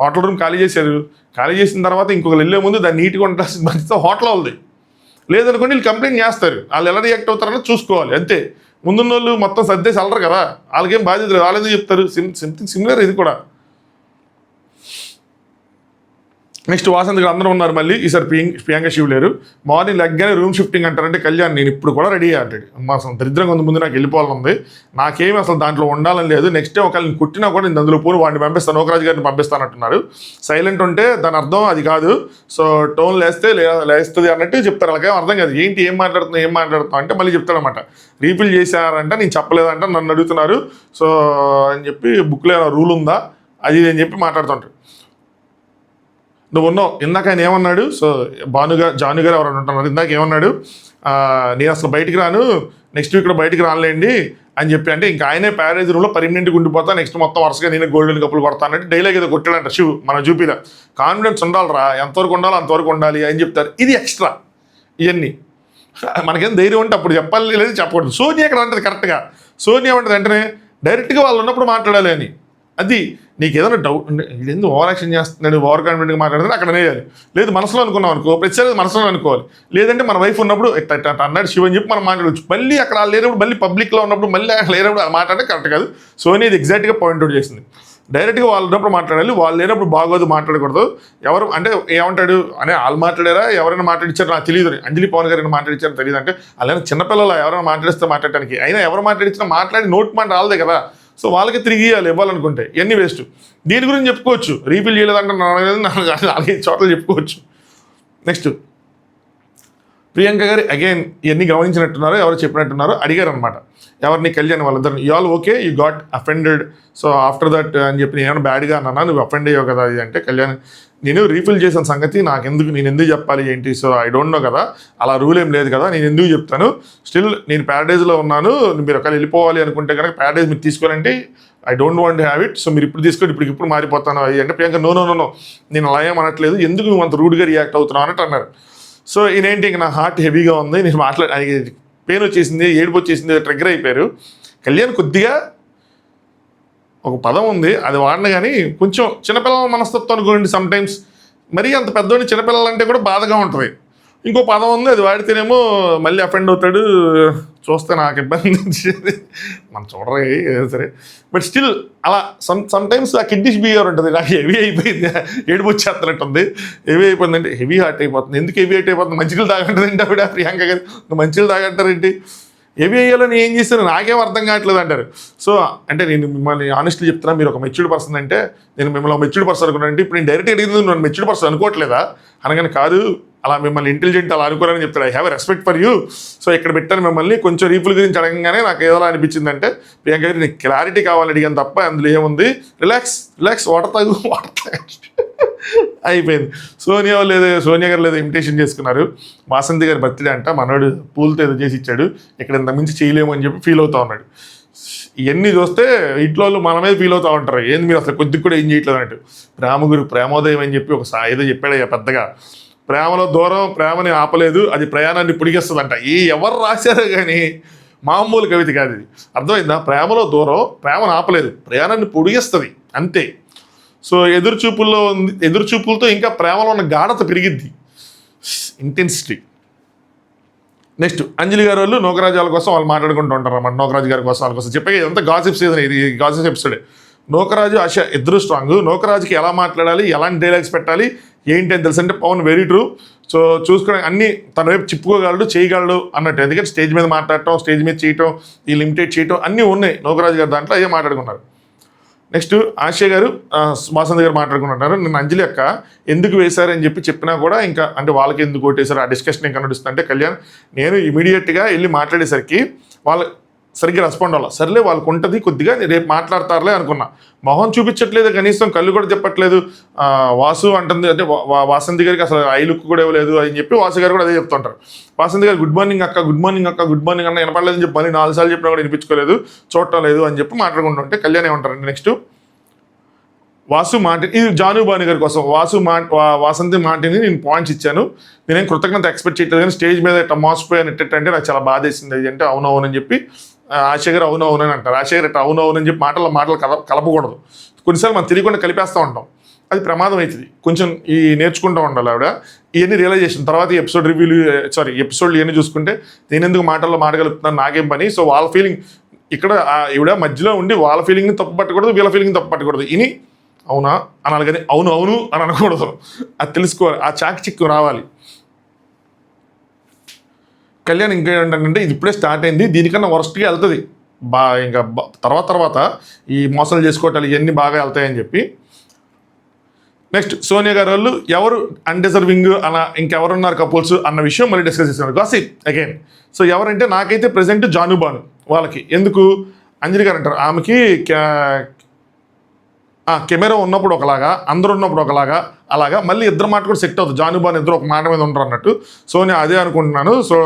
హోటల్ రూమ్ ఖాళీ చేశారు, ఖాళీ చేసిన తర్వాత ఇంకొకరు వెళ్ళే ముందు దాన్ని నీట్గా ఉండాల్సిన బాధ్యత హోటల్ వాళ్ళది. లేదనుకోండి వీళ్ళు కంప్లైంట్ చేస్తారు, వాళ్ళు ఎలా రియాక్ట్ అవుతారని చూసుకోవాలి అంతే. ముందున్న వాళ్ళు మొత్తం సర్దేసి వెళ్ళరు కదా, వాళ్ళకేం బాధ్యత లేదు, వాళ్ళు ఎందుకు చెప్తారు? సంథింగ్ సిమిలర్ ఇది కూడా. నెక్స్ట్ వాసంత్ గారు అందరూ ఉన్నారు మళ్ళీ, ఈసారి ప్రియాంక శివ లేరు. మార్నింగ్ లెగ్గానే రూమ్ షిఫ్టింగ్ అంటారంటే కళ్యాణ్ నేను ఇప్పుడు కూడా రెడీ అంటాడు. అసలు దరిద్రంగా ఉంది, ముందు నాకు వెళ్ళిపోవాలని ఉంది, నాకేమి అసలు దాంట్లో ఉండాలని లేదు. నెక్స్ట్ టైం ఒకవేళ నేను కొట్టినా కూడా నేను అందులో పోను, వాడిని పంపిస్తాను, నోకరాజు గారిని పంపిస్తానంటున్నారు. సైలెంట్ ఉంటే దాని అర్థం అది కాదు, సో టోన్ లేస్తుంది అన్నట్టు చెప్తారు. అలాగే అర్థం కాదు, ఏంటి ఏం మాట్లాడుతున్నావు అంటే మళ్ళీ చెప్తాడనమాట. రీఫిల్ చేశారంట, నేను చెప్పలేదంట, నన్ను అడుగుతున్నారు, సో అని చెప్పి బుక్లో రూల్ ఉందా అది అని చెప్పి మాట్లాడుతుంటారు. నువ్వు ఉన్నావు. ఇందాక ఆయన ఏమన్నాడు, సో జాను గారు ఎవరైనా ఉంటున్నారు, ఇందాక ఏమన్నాడు, నేను అసలు బయటికి రాను, నెక్స్ట్ వీక్ బయటికి రానులేండి అని చెప్పి, అంటే ఇంకా ఆయనే ప్యారేజ్ రూమ్లో పర్మనెంట్గా ఉండిపోతా, నెక్స్ట్ మొత్తం వరుసగా నేను గోల్డెన్ కప్పులు కొడతానంటే డైలాగ్ ఏదో కొట్టాడంట శివ్. మన చూపిలా కాన్ఫిడెన్స్ ఉండాలిరా, ఎంతవరకు ఉండాలో అంతవరకు ఉండాలి అని చెప్తారు. ఇది ఎక్స్ట్రా. ఇవన్నీ మనకేం ధైర్యం ఉంటే అప్పుడు చెప్పాలి, లేదు చెప్పకూడదు. సోనియా ఇక్కడ ఉంటుంది కరెక్ట్గా. సోనియా ఉంటుంది వెంటనే డైరెక్ట్గా వాళ్ళు ఉన్నప్పుడు మాట్లాడాలి అని. అది నీకు ఏదైనా డౌట్ ఇది ఎందుకు ఓవర్ యాక్షన్ చేస్తున్నాడు, ఓవర్ కాన్ఫిడెంట్గా మాట్లాడితే అక్కడ అనేయాలి. లేదు మనసులో అనుకున్నాం అనుకో, ప్రతిసారి మనసులో అనుకోవాలి. లేదంటే మన వైఫ్ ఉన్నప్పుడు అన్నాడు శివ అని చెప్పి మనం మాట్లాడవచ్చు. మళ్ళీ అక్కడ లేనప్పుడు, మళ్ళీ పబ్లిక్లో ఉన్నప్పుడు, మళ్ళీ అక్కడ లేనప్పుడు మాట్లాడితే కరెక్ట్ కాదు. సోనియా ఇది ఎగ్జాక్ట్గా పాయింట్అవుట్ చేసింది. డైరెక్ట్గా వాళ్ళు ఉన్నప్పుడు మాట్లాడాలి, వాళ్ళు లేనప్పుడు బాగోదు, మాట్లాడకూడదు. ఎవరు అంటే ఏమంటాడు అని వాళ్ళు మాట్లాడారా, ఎవరైనా మాట్లాడించారో నాకు తెలియదు, అంజలి పవన్ గారిని మాట్లాడించారో తెలియదు అంటే అలానే చిన్నపిల్లలు ఎవరైనా మాట్లాడిస్తే మాట్లాడటానికి, అయినా ఎవరు మాట్లాడించినా మాట్లాడి నోట్ మాట రాలదే కదా, సో వాళ్ళకి తిరిగి ఇవ్వాలనుకుంటే ఇవన్నీ వేస్ట్. దీని గురించి చెప్పుకోవచ్చు, రీఫిల్ చేయలేదంటే నాలుగైదు చోట్ల చెప్పుకోవచ్చు. నెక్స్ట్ ప్రియాంక గారు అగైన్ ఇవన్నీ గమనించినట్టున్నారు, ఎవరు చెప్పినట్టున్నారో అడిగారు అనమాట. ఎవరిని? కళ్యాణ్ వాళ్ళిద్దరు. You all okay, you got offended, so after that అని చెప్పి నేను ఏమైనా బ్యాడ్గా అన్నా, నువ్వు అఫెండ్ అయ్యావు కదా ఇది అంటే కళ్యాణ్ నేను రీఫిల్ చేసిన సంగతి నేను ఎందుకు చెప్పాలి ఏంటి, సో ఐ డోంట్ నో కదా, అలా రూల్ ఏం లేదు కదా, నేను ఎందుకు చెప్తాను, స్టిల్ నేను ప్యారడైజ్లో ఉన్నాను, మీరు ఒకవేళ వెళ్ళిపోవాలి అనుకుంటే కనుక ప్యారడైజ్ మీరు తీసుకోవాలంటే I don't want have it, so మీరు ఇప్పుడు తీసుకోండి, ఇప్పుడు మారిపోతాను అది అంటే ప్రియాంక నో నేను అలా ఏం అనట్లేదు, ఎందుకు నువ్వు అంత రూడ్గా రియాక్ట్ అవుతున్నావు అన్నట్టు అన్నారు. సో ఈయనేంటి ఇంక నా హార్ట్ హెవీగా ఉంది, నేను పెయిన్ వచ్చేసింది, ఏడుపు వచ్చేసింది, ట్రిగ్గర్ అయిపోయారు. కళ్యాణ్ కొద్దిగా ఒక పదం ఉంది అది వాడిన కానీ కొంచెం చిన్నపిల్లల మనస్తత్వం అనుకోండి, సమ్టైమ్స్ మరీ అంత పెద్దోడిని చిన్నపిల్లలంటే కూడా బాధగా ఉంటుంది. ఇంకో పదం ఉంది అది వాడితేనేమో మళ్ళీ అఫెండ్ అవుతాడు, చూస్తే నాకు ఇబ్బంది మనం చూడరే సరే, బట్ స్టిల్ అలా సమ్టైమ్స్ ఆ కిడ్డిష్ బిహేవియర్ ఉంటుంది. నాకు హెవీ అయిపోయింది, ఏడుపు వచ్చేస్తున్నట్టుంది, హెవీ అయిపోయింది అంటే హెవీ హార్ట్ అయిపోతుంది. ఎందుకు హెవీ హార్ట్ అయిపోతుంది? మంచిగా తాగంటారంటే ఆవిడ ప్రియాంక గారు, మంచిగా తాగంటారేంటి, హెవీ అయ్యాలని ఏం చేస్తాను నాకేం అర్థం కావట్లేదు అంటారు. సో అంటే నేను మిమ్మల్ని ఆనెస్ట్లీ చెప్తున్నా, మీరు ఒక మెచ్యూర్డ్ పర్సన్ అంటే నేను మిమ్మల్ని మెచ్యూర్డ్ పర్సన్ అనుకున్నానంటే ఇప్పుడు నేను డైరెక్ట్ అడిగింది నన్ను మెచ్యూర్డ్ పర్సన్ అనుకోవట్లేదా అనగానే కాదు, అలా మిమ్మల్ని ఇంటెలిజెంట్ అలా అనుకోరని చెప్తాడు. I have respect for you, so ఇక్కడ పెట్టాను మిమ్మల్ని. కొంచెం రీఫిల్ గురించి అడగగానే నాకు ఏదో అనిపించిందంటే ప్రియాంక గారు నీకు క్లారిటీ కావాలని అడిగాను తప్ప అందులో ఏముంది, రిలాక్స్ వాటర్ తాగు అయిపోయింది. సోనియా గారు లేదో ఇమిటేషన్ చేసుకున్నారు. వాసంతి గారి బర్త్డే అంట, మనోడు పూలతో ఏదో చేసి ఇచ్చాడు, ఇక్కడ ఇంత మించి చేయలేము అని చెప్పి ఫీల్ అవుతా ఉన్నాడు. ఇవన్నీ చూస్తే ఇంట్లో వాళ్ళు మన మీద ఫీల్ అవుతూ ఉంటారు, ఏంది మీరు అసలు కొద్దిగా కూడా ఏం చేయట్లేదు అన్నట్టు. ప్రేమోదయం అని చెప్పి ఏదో చెప్పాడు పెద్దగా, ప్రేమలో దూరం ప్రేమని ఆపలేదు, అది ప్రయాణాన్ని పొడిగిస్తుందంట. ఎవరు రాశారో కానీ మామూలు కవిత కాదు ఇది, అర్థమైందా? ప్రేమలో దూరం ప్రేమను ఆపలేదు, ప్రయాణాన్ని పొడిగిస్తుంది అంతే. సో ఎదురుచూపులతో ఇంకా ప్రేమలో ఉన్న గాఢత పెరిగిద్ది, ఇంటెన్సిటీ. నెక్స్ట్ అంజలి గారు వాళ్ళు నోకరాజాల కోసం వాళ్ళు మాట్లాడుకుంటూ ఉంటారు అన్నమాట. నోకరాజు గారి కోసం వాళ్ళ కోసం చెప్పే ఇదంతా గాసిప్ సీజన్, ఇది గాసిప్ ఎపిసోడే. నోకరాజు ఆశ ఇద్దరు స్ట్రాంగ్. నోకరాజుకి ఎలా మాట్లాడాలి, ఎలాంటి డైలాగ్స్ పెట్టాలి ఏంటి అని తెలుసు అంటే పవన్ వెరీ ట్రూ. సో చూసుకోవడానికి అన్నీ తన వైపు చెప్పుకోగలడు, చేయగలడు అన్నట్టు. ఎందుకంటే స్టేజ్ మీద మాట్లాడటం, స్టేజ్ మీద చేయటం, ఈ లిమిటెడ్ చేయటం అన్నీ ఉన్నాయి నోకరాజు గారు దాంట్లో, అదే మాట్లాడుకున్నారు. నెక్స్ట్ ఆశయ గారు వాసంత్ గారు మాట్లాడుకుంటున్నారు. నేను అంజలి అక్క ఎందుకు వేశారని చెప్పినా కూడా ఇంకా అంటే వాళ్ళకి ఎందుకు ఓటేశారు ఆ డిస్కషన్ ఇంకా నడుస్తుంటే కళ్యాణ్ నేను ఇమీడియట్గా వెళ్ళి మాట్లాడేసరికి వాళ్ళు సరిగ్గా రెస్పాండ్ అవ్వాలి. సర్లే వాళ్ళకు ఉంటుంది కొద్దిగా రేపు మాట్లాడతారులే అనుకున్నా, మొహం చూపించట్లేదు, కనీసం కళ్ళు కూడా చెప్పట్లేదు. వాసు అంటుంది అంటే వాసంతి గారికి అసలు ఐ లుక్ కూడా ఇవ్వలేదు అని చెప్పి వాసు గారు కూడా అదే చెప్తుంటారు. వాసంతి గారు గుడ్ మార్నింగ్ అక్క అన్న వినపడలేదని చెప్పి మళ్ళీ 4 సార్లు చెప్పినా కూడా వినిపించుకోలేదు, చూడటం లేదు అని చెప్పి మాట్లాడుకుంటుంటే కళ్యాణ్ ఏమంటారండి నెక్స్ట్ వాసు మాట, ఇది జానుబాని గారి కోసం వాసంతి మాటని నేను పాయింట్స్ ఇచ్చాను, నేనేం కృతజ్ఞత ఎక్స్పెక్ట్ చేయట్లేదు కానీ స్టేజ్ మీద ఇట్లా మోసపోయాను అంటే నాకు చాలా బాధ వేసింది అది అంటే అవునవునని చెప్పి ఆశయ గారు అవునవునని అంటారు. ఆశయ గారు అవునవునని చెప్పి మాటలు కలపకూడదు, కొన్నిసార్లు మనం తెలియకుండా కలిపేస్తూ ఉంటాం, అది ప్రమాదం అవుతుంది. కొంచెం ఈ నేర్చుకుంటూ ఉండాలి ఆవిడ. ఇవన్నీ రియలైజేషన్ తర్వాత ఎపిసోడ్ రివ్యూలు ఎపిసోడ్లు ఇవన్నీ చూసుకుంటే నేను ఎందుకు మాటల్లో మాటగలుగుతున్నాను, నాకేం పని. సో వాళ్ళ ఫీలింగ్ ఇక్కడ ఈవిడ మధ్యలో ఉండి వాళ్ళ ఫీలింగ్ని తప్పు పట్టకూడదు, వీళ్ళ ఫీలింగ్ తప్పు పట్టకూడదు. ఇని అవునా అనాలి కానీ అవును అవును అని అనకూడదు. అది తెలుసుకోవాలి, ఆ చాకచిక్కు రావాలి. కళ్యాణ్ ఇంకా ఏంటంటే ఇది ఇప్పుడే స్టార్ట్ అయింది, దీనికన్నా వర్స్ట్గా వెళ్తుంది ఇంకా తర్వాత ఈ మోసాలు చేసుకోవటాలు ఇవన్నీ బాగా వెళ్తాయని చెప్పి. నెక్స్ట్ సోనియా గారు వాళ్ళు ఎవరు అన్డిజర్వింగ్ అన్న ఇంకెవరున్నారు కపుల్స్ అన్న విషయం మళ్ళీ డిస్కస్ చేస్తున్నారు. Gossip again. సో ఎవరంటే నాకైతే ప్రజెంట్ జాను బాను వాళ్ళకి. ఎందుకు అంజలి గారు అంటారు ఆమెకి కెమెరా ఉన్నప్పుడు ఒకలాగా, అందరూ ఉన్నప్పుడు ఒకలాగా, అలాగా మళ్ళీ ఇద్దరు మాట కూడా సెట్ అవుతుంది. జానుబాన్ ఇద్దరు ఒక మాట మీద ఉంటారు అన్నట్టు. సోనియా అదే అనుకుంటున్నాను. సో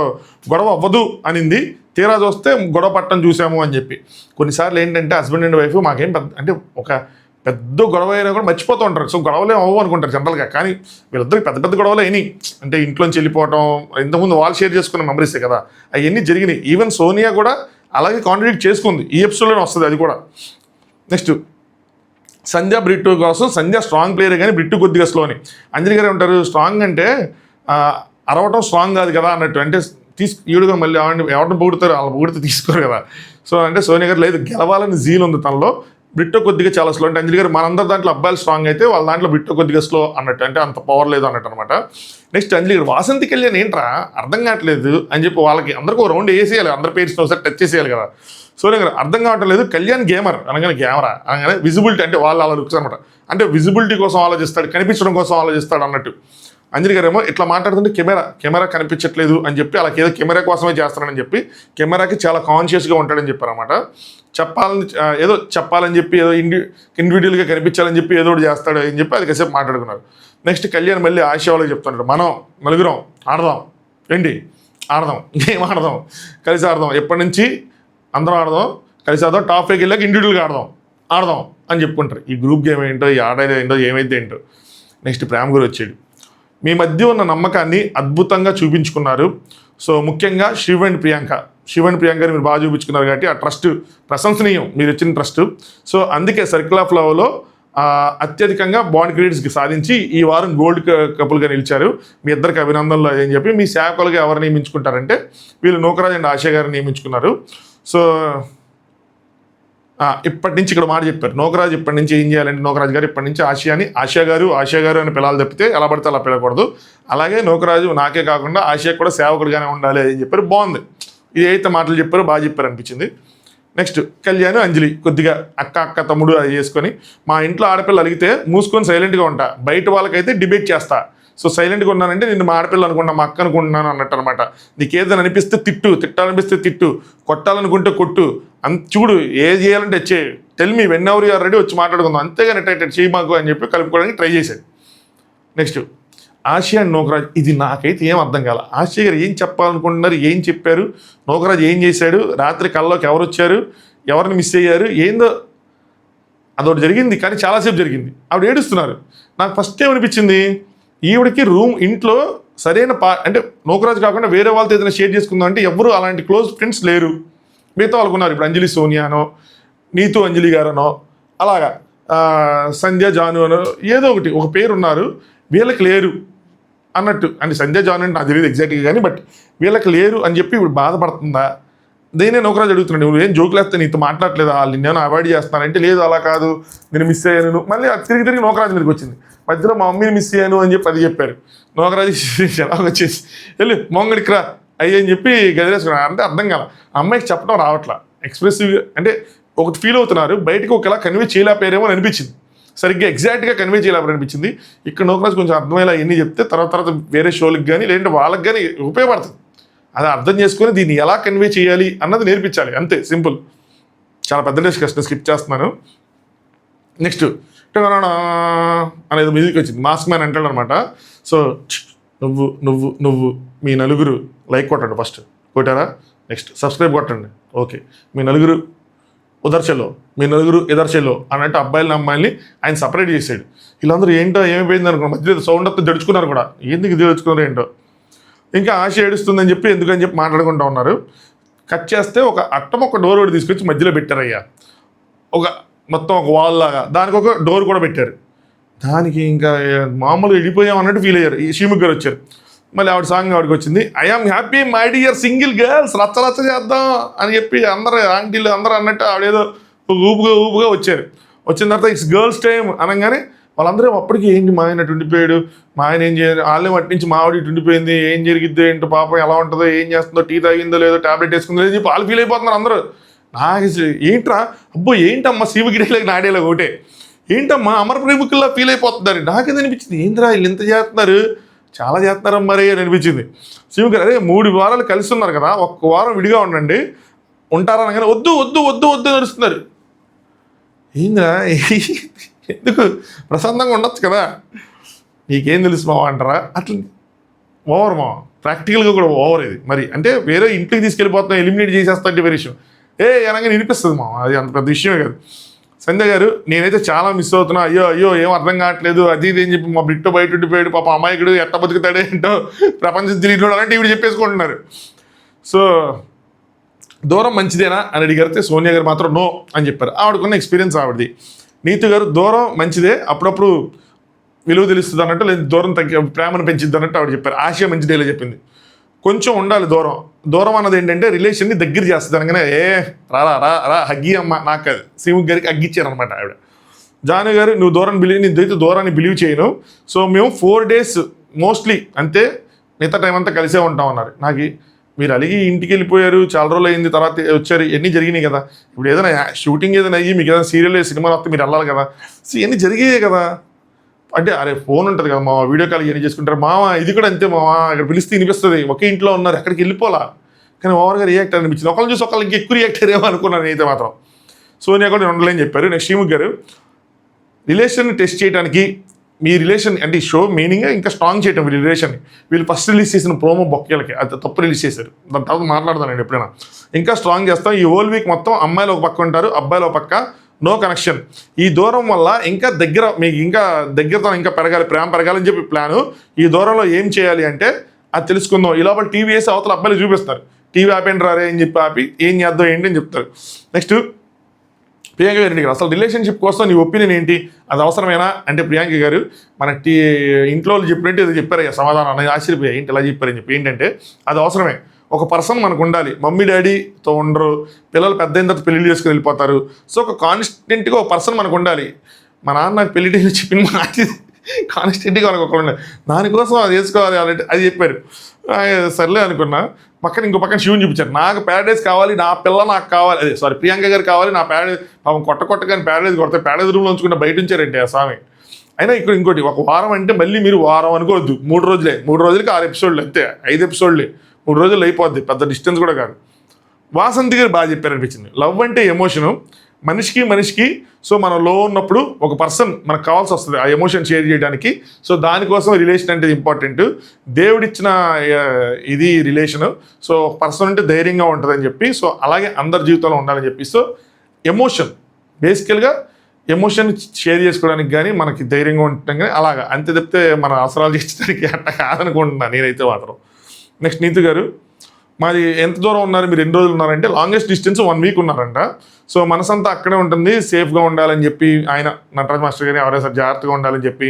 గొడవ అవ్వదు అనింది, తీరా చూస్తే గొడవ పట్టం చూసాము అని చెప్పి. కొన్నిసార్లు ఏంటంటే హస్బెండ్ అండ్ వైఫ్ మాకేం పెద్ద అంటే ఒక పెద్ద గొడవ అయినా కూడా మర్చిపోతూ ఉంటారు. సో గొడవలే అవ్వవు అనుకుంటారు జనరల్గా, కానీ వీళ్ళిద్దరికి పెద్ద గొడవలు అయినాయి. అంటే ఇంట్లోంచి వెళ్ళిపోవటం, ఇంతకుముందు వాళ్ళు షేర్ చేసుకున్న మెమరీసే కదా, అవన్నీ జరిగినాయి. ఈవెన్ సోనియా కూడా అలాగే కాంట్రిబ్యూట్ చేసుకుంది, ఈ ఎపిసోడ్లోనే వస్తుంది అది కూడా. నెక్స్ట్ సంధ్య బ్రిట్టు కోసం. సంధ్య స్ట్రాంగ్ ప్లేయర్ కానీ బ్రిట్టు కొద్దిగా స్లోని. అంజలి గారు ఉంటారు స్ట్రాంగ్ అంటే అరవటం స్ట్రాంగ్ కాదు కదా అన్నట్టు. అంటే ఈడుగా మళ్ళీ ఎవరిని పొగుడుతారు, వాళ్ళ పొగిడితే తీసుకోరు కదా. సో అంటే సోనియా గారు లేదు, గెలవాలని జీల్ ఉంది తనలో. బ్రిట్టో కొద్దిగా చాలా స్లో. అంటే అంజలి గారు మనందరి దాంట్లో అబ్బాయిలు స్ట్రాంగ్ అయితే వాళ్ళ దాంట్లో బ్రిట్టో కొద్దిగా స్లో అన్నట్టు, అంటే అంత పవర్ లేదు అన్నట్టు అనమాట. నెక్స్ట్ అంజలి గారు వాసంతికి వెళ్ళాను ఏంట్రా అర్థం కావట్లేదు అని చెప్పి వాళ్ళకి అందరికీ ఒక రౌండ్ వేసేయాలి, అందరి పేర్స్ ఒకసారి టచ్ చేసేయాలి కదా. సోనియా గారు అర్థం కావట్లేదు, కళ్యాణ్ గేమర్ అనగానే కెమెరా అనగానే విజిబిలిటీ, అంటే వాళ్ళు అలా లుక్స్ అనమాట. అంటే విజిబిలిటీ కోసం ఆలోచిస్తాడు, కనిపించడం కోసం ఆలోచిస్తాడు అన్నట్టు. అంజలి గారు ఏమో ఇట్లా మాట్లాడుతుంటే కెమెరా కనిపించట్లేదు అని చెప్పి అలా ఏదో కెమెరా కోసమే చేస్తానని చెప్పి కెమెరాకి చాలా కాన్షియస్గా ఉంటాడని చెప్పారన్నమాట. చెప్పాలని చెప్పి ఏదో ఇండివిజువల్గా కనిపించాలని చెప్పి ఏదో ఒకటి చేస్తాడు అని చెప్పి అది కాసేపు మాట్లాడుకున్నారు. నెక్స్ట్ కళ్యాణ్ మళ్ళీ ఆశ వాళ్ళకి చెప్తున్నాడు, మనం నలుగురం ఆడదాం, ఏంటి ఆడదాం, గేమ్ ఆడదాం, కలిసి ఆడదాం, ఎప్పటి నుంచి అందరం ఆడదాం, కలిసి ఆడదాం, టాప్ 5కి వెళ్ళాక ఇండివిజువల్గా ఆడదాం అని చెప్పుకుంటారు. ఈ గ్రూప్ గేమ్ ఏంటో, ఈ ఆడేది ఏంటో, ఏమైతే ఏంటో. నెక్స్ట్ ప్రేమ గురు వచ్చాడు. మీ మధ్య ఉన్న నమ్మకాన్ని అద్భుతంగా చూపించుకున్నారు. సో ముఖ్యంగా శివ్ అండ్ ప్రియాంకని మీరు బాగా చూపించుకున్నారు కాబట్టి ఆ ట్రస్ట్ ప్రశంసనీయం, మీరు ఇచ్చిన ట్రస్ట్. సో అందుకే సర్కిల్ ఆఫ్ లవ్లో అత్యధికంగా బాండ్ క్రెడిట్స్కి సాధించి ఈ వారం గోల్డ్ కపుల్గా నిలిచారు. మీ ఇద్దరికి అభినందనలు అని చెప్పి. మీ సేవకులుగా ఎవరు నియమించుకుంటారంటే వీళ్ళు నూకరాజ్ అండ్ ఆశయ గారు నియమించుకున్నారు. సో ఇప్పటి నుంచి ఇక్కడ మాట చెప్పారు, నూకరాజ్ ఇప్పటి నుంచి ఏం చేయాలంటే నూకరాజ్ గారు ఇప్పటి నుంచి ఆశయ గారు అని పిల్లలు తప్పితే ఎలా పడితే అలా పిలకూడదు. అలాగే నూకరాజు నాకే కాకుండా ఆశయ కూడా సేవకుడిగానే ఉండాలి అని చెప్పారు. బాగుంది, ఇది అయితే మాటలు చెప్పారు, బాగా చెప్పారు అనిపించింది. నెక్స్ట్ కళ్యాణ్ అంజలి కొద్దిగా అక్క తమ్ముడు అది చేసుకొని, మా ఇంట్లో ఆడపిల్ల అలిగితే మూసుకొని సైలెంట్గా ఉంటా, బయట వాళ్ళకైతే డిబేట్ చేస్తా. సో సైలెంట్గా ఉన్నానంటే నిన్ను మా ఆడపిల్ల అనుకున్నా, మా అక్క అనుకుంటున్నాను అన్నట్టు అనమాట. నీకు ఏదైనా అనిపిస్తే తిట్టాలనిపిస్తే తిట్టు, కొట్టాలనుకుంటే కొట్టు, చూడు ఏది చేయాలంటే చేయి, tell me whenever you're ready, వచ్చి మాట్లాడుకుందాం, అంతేగాని ఎట్ట చేయి మాకు అని చెప్పి కలుపుకోవడానికి ట్రై చేశాడు. నెక్స్ట్ ఆశయ అండ్ నూకరాజ్. ఇది నాకైతే ఏం అర్థం కాల. ఆశయ గారు ఏం చెప్పాలనుకుంటున్నారు, ఏం చెప్పారు, నూకరాజ్ ఏం చేశాడు, రాత్రి కల్లోకి ఎవరు వచ్చారు, ఎవరిని మిస్ అయ్యారు, ఏందో అదొకటి జరిగింది. కానీ చాలాసేపు జరిగింది. ఆవిడ ఏడుస్తున్నారు. నాకు ఫస్ట్ ఏమనిపించింది, ఈవిడికి ఇంట్లో సరైన అంటే నూకరాజు కాకుండా వేరే వాళ్ళతో ఏదైనా షేర్ చేసుకుందాం అంటే ఎవరు అలాంటి క్లోజ్ ఫ్రెండ్స్ లేరు. మిగతా వాళ్ళకున్నారు, ఇప్పుడు అంజలి సోనియానో, నీతు అంజలి గారనో, అలాగా సంధ్య జాను అనో ఏదో ఒకటి ఒక పేరు ఉన్నారు, వీళ్ళకి లేరు అన్నట్టు. అంటే సంధ్య జాను అంటే నాకు తెలియదు ఎగ్జాక్ట్గా కానీ, బట్ వీళ్ళకి లేరు అని చెప్పి ఇప్పుడు బాధపడుతుందా. దేనే నూకరాజు అడుగుతున్నాడు, నువ్వు ఏం జోకులు వేస్తే నీతో మాట్లాడలేదా, వాళ్ళు నిన్నేమో అవాయిడ్ చేస్తున్నానంటే లేదు అలా కాదు నేను మిస్ అయ్యాను. మళ్ళీ తిరిగి నూకరాజు మీదకి వచ్చింది, మధ్యలో మా మమ్మీని మిస్ అయ్యాను అని చెప్పి అది చెప్పారు. నూకరాజు ఎలా వచ్చేసి వెళ్ళి మొంగడికి రా అని చెప్పి గదిలేసుకున్నారు. అంటే అర్థం కాల, అమ్మాయికి చెప్పడం రావట్లా, ఎక్స్ప్రెసివ్గా అంటే ఒకటి ఫీల్ అవుతున్నారు, బయటకు ఒకలా కన్వే చేయలేకపోయారేమో అని అనిపించింది, సరిగ్గా ఎగ్జాక్ట్గా కన్వే చేయలేకపోయి అనిపించింది. ఇక్కడ నూకరాజు కొంచెం అర్థమయ్యేలా ఎన్ని చెప్తే తర్వాత వేరే షోలకు కానీ లేదంటే వాళ్ళకి కానీ ఉపయోగపడుతుంది. అది అర్థం చేసుకొని దీన్ని ఎలా కన్వే చేయాలి అన్నది నేర్పించాలి, అంతే సింపుల్. చాలా పెద్ద డిస్కషన్ స్కిప్ చేస్తున్నాను. నెక్స్ట్ అనేది మ్యూజిక్ వచ్చింది, మాస్క్ మ్యాన్ అంటాడు అనమాట. సో నువ్వు మీ నలుగురు లైక్ కొట్టండి, ఫస్ట్ కొట్టారా, నెక్స్ట్ సబ్స్క్రైబ్ కొట్టండి, ఓకే. మీ నలుగురు ఎదర్చెల్లో అన్నట్టు అబ్బాయిలని అమ్మాయిల్ని ఆయన సపరేట్ చేశాడు. వీళ్ళందరూ ఏంటో ఏమైపోయింది అనుకో, మధ్యలో సౌండ్ అంతా జడుచుకున్నారు కూడా, ఎందుకు జడుచుకున్నారు ఏంటో. ఇంకా ఆశ ఏడుస్తుందని చెప్పి ఎందుకని చెప్పి మాట్లాడుకుంటూ ఉన్నారు. కట్ చేస్తే ఒక డోర్ ఒకటి తీసుకొచ్చి మధ్యలో పెట్టారయ్యా. ఒక మొత్తం ఒక వాల్ లాగా, దానికి ఒక డోర్ కూడా పెట్టారు. దానికి ఇంకా మామూలుగా వెళ్ళిపోయాం అన్నట్టు ఫీల్ అయ్యారు. ఈ శ్రీముఖ్ గారు వచ్చారు. మళ్ళీ ఆవిడ సాంగ్ ఆవిడకి వచ్చింది, I am happy my dear single girls, రచ్చ రచ్చ చేద్దాం అని చెప్పి అందరు ఆంటీలు అందరూ అన్నట్టు ఆవిడేదో ఊపుగా వచ్చారు. వచ్చిన తర్వాత ఇట్స్ గర్ల్స్ టైం అనగానే వాళ్ళందరూ అప్పటికి ఏంటి మా ఆయన ఉండిపోయాడు, మా ఆయన ఏం చేయాలి, వాళ్ళే మట్టి నుంచి మా ఆవిడ ఉండిపోయింది, ఏం జరిగిద్దో ఏంటో పాపం ఎలా ఉంటుందో, ఏం చేస్తుందో, టీ తాగిందో లేదో, ట్యాబ్లెట్ వేసుకుందో లేదో చెప్పి వాళ్ళు ఫీల్ అయిపోతున్నారు అందరూ. నాకు ఏంట్రా అబ్బో ఏంటమ్మా శివగిరిలాగా నాడేలాగా ఒకటే, ఏంటమ్మా అమర ప్రేమికుల్లా ఫీల్ అయిపోతున్నారు. నాకేది అనిపించింది, ఏంద్రా వీళ్ళు ఇంత చేస్తున్నారు, చాలా చేస్తున్నారా మరి అని అనిపించింది. శివగారు అరే 3 వారాలు కలిసి ఉన్నారు కదా, ఒక్క వారం విడిగా ఉండండి ఉంటారా అనగానే వద్దు వద్దు వద్దు వద్దు నడుస్తున్నారు. ఏంద్రా ఎందుకు ప్రశాంతంగా ఉండొచ్చు కదా, నీకేం తెలుసు మావా అంటారా, అట్లా ఓవర్ మావా, ప్రాక్టికల్గా కూడా ఓవర్ ఇది. మరి అంటే వేరే ఇంటికి తీసుకెళ్ళిపోతున్నాం, ఎలిమినేట్ చేసేస్తా అంటే వేరే విషయం, అనగానే వినిపిస్తుంది మావా, అది అంత పెద్ద విషయమే కాదు. సంధ్య గారు నేనైతే చాలా మిస్ అవుతున్నా, అయ్యో ఏం అర్థం కావట్లేదు అది ఇది అని చెప్పి మా బిట్టు బయట ఉండిపోయాడు పాప అమాయకుడు ఎట్ట బతుకుతాడే ఏంటో ప్రపంచం తిరిగి అలాంటి ఇవి చెప్పేసుకుంటున్నారు. సో దూరం మంచిదేనా అని అడిగితే సోనియా గారు మాత్రం నో అని చెప్పారు. ఆవిడకున్న ఎక్స్పీరియన్స్ ఆవిడది. నీతు గారు దూరం మంచిదే, అప్పుడప్పుడు విలువ తెలుస్తుంది అన్నట్టు, లేదు దూరం ప్రేమను పెంచిద్ది అన్నట్టు ఆవిడ చెప్పారు. ఆశయం మంచిదేలా చెప్పింది. కొంచెం ఉండాలి దూరం అన్నది ఏంటంటే రిలేషన్ని దగ్గర చేస్తుంది అనగానే రా హగ్గి అమ్మ నాకు కాదు శ్రీముఖ్ గారికి హగ్గిచ్చారు అనమాట ఆవిడ. జాను గారు నువ్వు నీదైతే దూరాన్ని బిలీవ్ చేయను, సో మేము 4 days మోస్ట్లీ అంతే, మిగతా టైం అంతా కలిసే ఉంటాం అన్నారు. నాకు మీరు అలిగి ఇంటికి వెళ్ళిపోయారు, చాలా రోజులు అయింది, తర్వాత వచ్చారు, ఇవన్నీ జరిగినాయి కదా, ఇప్పుడు ఏదైనా షూటింగ్ ఏదైనా అయ్యి మీకు ఏదైనా సీరియల్ సినిమా వస్తే మీరు వెళ్ళాలి కదా, సో ఇవన్నీ జరిగాయి కదా అంటే, అరే ఫోన్ ఉంటుంది కదా మామ, వీడియో కాల్ ఇవన్నీ చేసుకుంటారు మామ, ఇది కూడా అంతే మామ, ఇక్కడ పిలిస్తే వినిపిస్తుంది, ఒకే ఇంట్లో ఉన్నారు ఎక్కడికి వెళ్ళిపోలా, కానీ ఓవర్గా రియాక్ట్ అనిపించింది. ఒకళ్ళు చూసి ఒకళ్ళకి ఎక్కువ రియాక్ట్ అయ్యేమో అనుకున్నాను నేనైతే మాత్రం. సోనియా కూడా ఉండలేని చెప్పారు. నెక్స్ట్ శ్రీముఖ్ గారు రిలేషన్ టెస్ట్ చేయడానికి మీ రిలేషన్ అంటే షో మీనింగ్ ఇంకా స్ట్రాంగ్ చేయటం వీళ్ళ రిలేషన్ని. వీళ్ళు ఫస్ట్ రిలీజ్ చేసిన ప్రోమో బొక్కలకి అది తప్పు రిలీజ్ చేశారు, దాని తర్వాత మాట్లాడతానండి ఎప్పుడైనా. ఇంకా స్ట్రాంగ్ చేస్తాం, ఈ హోల్ వీక్ మొత్తం అమ్మాయిలు ఒక పక్క ఉంటారు, అబ్బాయిలు ఒక పక్క, నో కనెక్షన్. ఈ దూరం వల్ల ఇంకా మీకు ఇంకా దగ్గరతనం ఇంకా పెరగాలి, ప్రేమ పెరగాలని చెప్పి ప్లాను. ఈ దూరంలో ఏం చేయాలి అంటే అది తెలుసుకుందాం. ఈ లోపల టీవీ వేసి అవతల అబ్బాయిలు చూపిస్తారు, టీవీ ఆపేండి రారే అని చెప్పి ఆపి ఏం చేద్దాం ఏంటి అని చెప్తారు. నెక్స్ట్ ప్రియాంక గారు అడిగారు, అసలు రిలేషన్షిప్ కోసం నీ ఒపీనియన్ ఏంటి, అది అవసరమేనా అంటే ప్రియాంక గారు మన ఇంట్లో వాళ్ళు చెప్పినట్టు ఇది చెప్పారు సమాధానం అనేది ఆశ్చర్యపోయా, ఏంటి ఇలా చెప్పారని చెప్పి. ఏంటంటే అది అవసరమే, ఒక పర్సన్ మనకు ఉండాలి, మమ్మీ డాడీతో ఉండరు, పిల్లలు పెద్ద అయిన తర్వాత పెళ్లి చేసుకుని వెళ్ళిపోతారు, సో ఒక కాన్స్టెంట్గా ఒక పర్సన్ మనకు ఉండాలి. మా నాన్న నాకు పెళ్లి డేట్ చెప్పిన మాట కాన్స్టెంట్గా మనకు ఒకరు ఉండాలి, దానికోసం అది వేసుకోవాలి అది చెప్పారు. సర్లే అనుకున్నా. ఇంకో పక్కన శివుని చూపించారు, నాకు ప్యారడైజ్ కావాలి, నా పిల్ల నాకు కావాలి, ప్రియాంక గారు కావాలి, నా ప్యారడైజ్ పాపం కొట్టగానే ప్యారడైజ్ కొడితే ప్యారడైజ్ రూమ్లో ఉంచుకుంటే బయట ఉంచారంటే ఆ స్వామి. అయినా ఇక్కడ ఇంకోటి, ఒక వారం అంటే మళ్ళీ మీరు వారం అనుకోవద్దు, 3 రోజులే, 3 రోజులకి 6 ఎపిసోడ్లు అంతే, 5 ఎపిసోడ్లే, 3 రోజులు అయిపోద్ది, పెద్ద డిస్టెన్స్ కూడా కాదు. వాసంతి గారు బాగా చెప్పారనిపించింది. లవ్ అంటే ఎమోషను, మనిషికి సో మనం లో ఉన్నప్పుడు ఒక పర్సన్ మనకు కావాల్సి వస్తుంది ఆ ఎమోషన్ షేర్ చేయడానికి, సో దానికోసం రిలేషన్ అంటే ఇంపార్టెంట్, దేవుడిచ్చిన ఇది రిలేషను, సో పర్సన్ అంటే ధైర్యంగా ఉంటుందని చెప్పి, సో అలాగే అందరి జీవితంలో ఉండాలని చెప్పి, సో ఎమోషన్ బేసికల్గా ఎమోషన్ షేర్ చేసుకోవడానికి కానీ మనకి ధైర్యంగా ఉండటం కానీ అలాగా, అంతే తప్పితే మన అవసరాలు తీర్చడానికి అట్ట కాదనుకుంటున్నాను నేనైతే మాత్రం. నెక్స్ట్ నీతు గారు, మాది ఎంత దూరం ఉన్నారు మీరు, 2 రోజులు ఉన్నారంటే లాంగెస్ట్ డిస్టెన్స్ 1 వీక్ ఉన్నారంట, సో మనసంతా అక్కడే ఉంటుంది, సేఫ్గా ఉండాలని చెప్పి ఆయన నటరాజ్ మాస్టర్ గారిని ఎవరైనా సరే జాగ్రత్తగా ఉండాలని చెప్పి,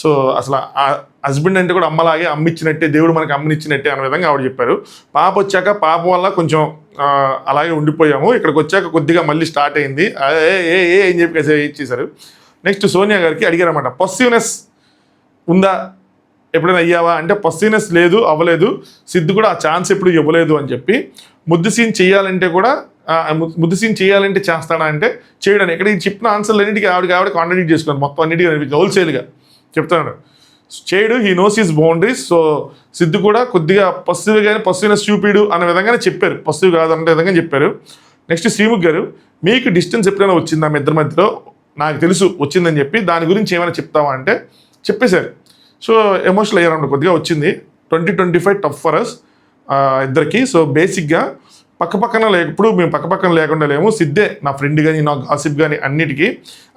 సో అసలు ఆ హస్బెండ్ అంటే కూడా అమ్మలాగే, అమ్మిచ్చినట్టే, దేవుడు మనకి అమ్మనిచ్చినట్టే అనే విధంగా ఆవిడ చెప్పారు. పాప వచ్చాక పాప వల్ల కొంచెం అలాగే ఉండిపోయాము, ఇక్కడికి వచ్చాక కొద్దిగా మళ్ళీ స్టార్ట్ అయింది ఏం చెప్పి ఇచ్చేశారు. నెక్స్ట్ సోనియా గారికి అడిగారన్నమాట, పొసివ్నెస్ ఉందా, ఎప్పుడైనా అయ్యావా అంటే పొసివ్నెస్ లేదు, అవ్వలేదు, సిద్ధు కూడా ఆ ఛాన్స్ ఎప్పుడు ఇవ్వలేదు అని చెప్పి. ముద్దు సీన్ చేయాలంటే చేస్తాడా అంటే చేయడానికి, ఇక్కడ చెప్పిన ఆన్సర్లు అన్నింటికి ఆవిడ కాంట్రాడిక్ట్ చేసుకున్నాను, మొత్తం అన్నిటికీ అనిపించింది, హోల్సేల్గా చెప్తున్నాడు. చేయడు, he knows his boundaries, so Siddhu కూడా కొద్దిగా పొసిటివ్ కానీ పొసివ్నెస్ చూపిడు అనే విధంగానే చెప్పారు, పొసిటివ్ కాదనే విధంగా చెప్పారు. నెక్స్ట్ శ్రీముఖ్ గారు, మీకు డిస్టెన్స్ ఎప్పుడైనా వచ్చిందా మీ ఇద్దరి మధ్యలో, నాకు తెలుసు వచ్చిందని చెప్పి, దాని గురించి ఏమైనా చెప్తావా అంటే చెప్పేశారు. సో ఎమోషనల్ అయ్యారన్నమాట, కొద్దిగా వచ్చింది. 2025 టఫ్ ఫర్ అస్ ఇద్దరికి. సో బేసిక్గా ఇప్పుడు మేము పక్కపక్కన లేకుండా లేము, సిద్ధే నా ఫ్రెండ్ కానీ నా గాసిప్ కానీ అన్నిటికీ.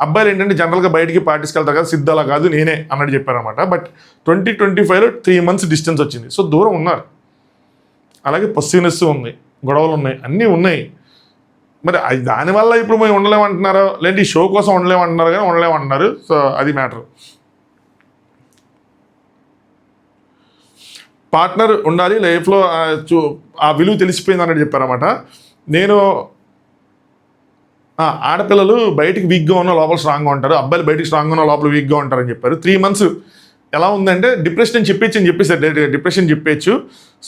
అబ్బాయిలు ఏంటంటే జనరల్గా బయటికి పార్టీస్కి వెళ్తారు కదా, సిద్ధ అలా కాదు నేనే అన్నట్టు చెప్పారనమాట. బట్ 2025లో 3 months డిస్టెన్స్ వచ్చింది, సో దూరం ఉన్నారు. అలాగే పొసివ్నెస్ ఉంది, గొడవలు ఉన్నాయి, అన్నీ ఉన్నాయి. మరి అది దానివల్ల ఇప్పుడు మేము ఉండలేమంటున్నారో లేదంటే ఈ షో కోసం ఉండలేమంటున్నారు కానీ ఉండలేమంటున్నారు. సో అది మ్యాటర్. పార్ట్నర్ ఉండాలి లైఫ్లో, ఆ విలువ తెలిసిపోయింది అన్నట్టు చెప్పారన్నమాట. నేను ఆడపిల్లలు బయటికి వీక్గా ఉన్న లోపల స్ట్రాంగ్గా ఉంటారు, అబ్బాయిలు బయటికి స్ట్రాంగ్గా ఉన్న లోపల వీక్గా ఉంటారని చెప్పారు. 3 months ఎలా ఉందంటే డిప్రెషన్ అని చెప్పేసారు, డిప్రెషన్ చెప్పేచ్చు.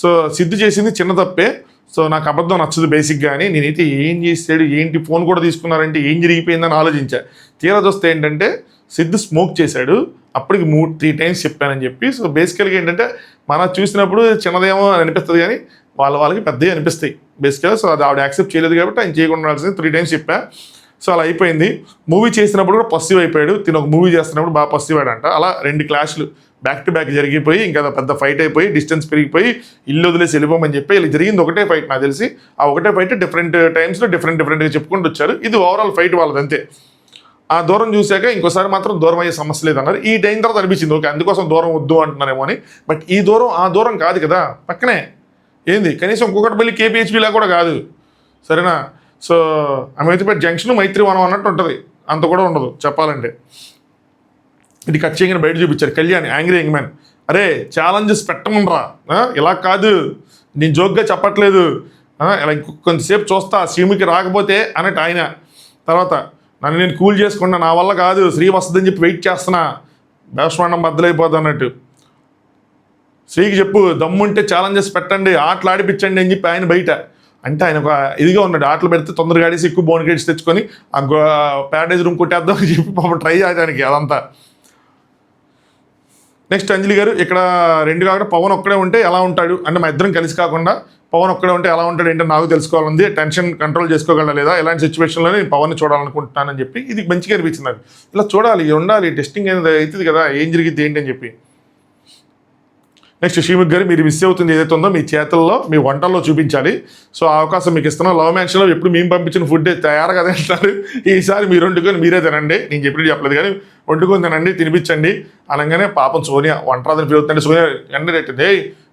సో సిద్ధు చేసింది చిన్న తప్పే, సో నాకు అబద్ధం నచ్చదు బేసిక్గా అని. నేనైతే ఏం చేసాడు ఏంటి, ఫోన్ కూడా తీసుకున్నారంటే ఏం జరిగిపోయిందని ఆలోచించా. తీరా చూస్తే ఏంటంటే సిద్ధు స్మోక్ చేశాడు, అప్పటికి 3 times చెప్పానని చెప్పి. సో బేసికల్గా ఏంటంటే మనం చూసినప్పుడు చిన్నదేమో అనిపిస్తుంది కానీ వాళ్ళకి పెద్దవి అనిపిస్తాయి బేసిక్గా. సో అది ఆవిడ యాక్సెప్ట్ చేయలేదు కాబట్టి ఆయన చేయకుండా ఉండాల్సింది. 3 times చెప్పా. సో అలా అయిపోయింది. మూవీ చేసినప్పుడు కూడా పసివ్ అయిపోయాడు, తిను ఒక మూవీ చేస్తున్నప్పుడు బాగా పసివ్ అయ్యాడంట. అలా 2 క్లాష్లు బ్యాక్ టు బ్యాక్ జరిగిపోయి ఇంకా పెద్ద ఫైట్ అయిపోయి డిస్టెన్స్ పెరిగిపోయి ఇల్లు వదిలేసి వెళ్ళిపోమని చెప్పి ఇలా జరిగింది. ఒకటే ఫైట్ నాకు తెలిసి, ఆ ఒకటే ఫైట్ డిఫరెంట్ టైమ్స్లో డిఫరెంట్గా చెప్పుకుంటూ వచ్చారు. ఇది ఓవరాల్ ఫైట్ వాళ్ళది అంతే. ఆ దూరం చూశాక ఇంకోసారి మాత్రం దూరం అయ్యే సమస్య లేదన్నారు. ఈ టైం తర్వాత అనిపించింది ఓకే అందుకోసం దూరం వద్దు అంటున్నారేమో అని. బట్ ఈ దూరం ఆ దూరం కాదు కదా, పక్కనే ఏంది కనీసం ఇంకొకటి KPHBలా కూడా కాదు, సరేనా. సో అమీర్పేట జంక్షన్ మైత్రివనం అన్నట్టు ఉంటుంది, అంత కూడా ఉండదు చెప్పాలంటే. ఇది కట్ చేయగానే బయట చూపించారు కళ్యాణ్ యాంగ్రీ యంగ్ మ్యాన్. అరే ఛాలెంజెస్ పెట్టమనరా, ఇలా కాదు నేను జోక్గా చెప్పట్లేదు, ఇలా కొంతసేపు చూస్తా సీముకి రాకపోతే అన్నట్టు ఆయన. తర్వాత నన్ను నేను కూల్ చేసుకున్నా, నా వల్ల కాదు శ్రీ వస్తుందని చెప్పి వెయిట్ చేస్తున్నా, భేషమండం బద్దలైపోద్ది అన్నట్టు. శ్రీకి చెప్పు దమ్ముంటే ఛాలెంజెస్ పెట్టండి, ఆటలు ఆడిపించండి అని చెప్పి ఆయన బయట. అంటే ఆయన ఒక ఇదిగా ఉన్నాడు, ఆటలు పెడితే తొందరగా ఆడేసి ఎక్కువ బోన్ క్రెడిట్స్ తెచ్చుకొని ఆ ప్యారడైజ్ రూమ్ కొట్టేద్దాం అని చెప్పి పాపం ట్రై చేయడానికి అదంతా. నెక్స్ట్ అంజలి గారు ఇక్కడ 2 కాకుండా పవన్ ఒక్కడే ఉంటే ఎలా ఉంటాడు అంటే మా ఇద్దరం కలిసి కాకుండా పవన్ ఒక్కడే ఉంటే ఎలా ఉంటాడు ఏంటో నాకు తెలుసుకోవాలంది, టెన్షన్ కంట్రోల్ చేసుకోగలరా లేదా, ఇలాంటి సిచ్యువేషన్లో నేను పవన్ని చూడాలనుకుంటున్నానని చెప్పి. ఇది మంచిగా అనిపించింది నాకు, ఇలా చూడాలి ఉండాలి, టెస్టింగ్ అనేది అవుతుంది కదా, ఏం జరిగింది ఏంటి అని చెప్పి. నెక్స్ట్ శ్రీముఖ్ గారు మీరు మిస్ అవుతుంది ఏదైతే ఉందో మీ చేతుల్లో మీ వంటల్లో చూపించాలి. సో ఆ అవకాశం మీకు ఇస్తున్నాం. లవ్ మ్యాన్షన్లో ఎప్పుడు మేము పంపించిన ఫుడ్ తయారు కదా అంటారు, ఈసారి మీరు వండుకొని మీరే తినండి, నేను చెప్పినట్టు చెప్పలేదు కానీ వండుకొని తినండి తినిపించండి అనగానే పాపం సోనియా వంటరాదని ఫీల్ అవుతుందండి. సోనియా ఎండ పెట్టింది,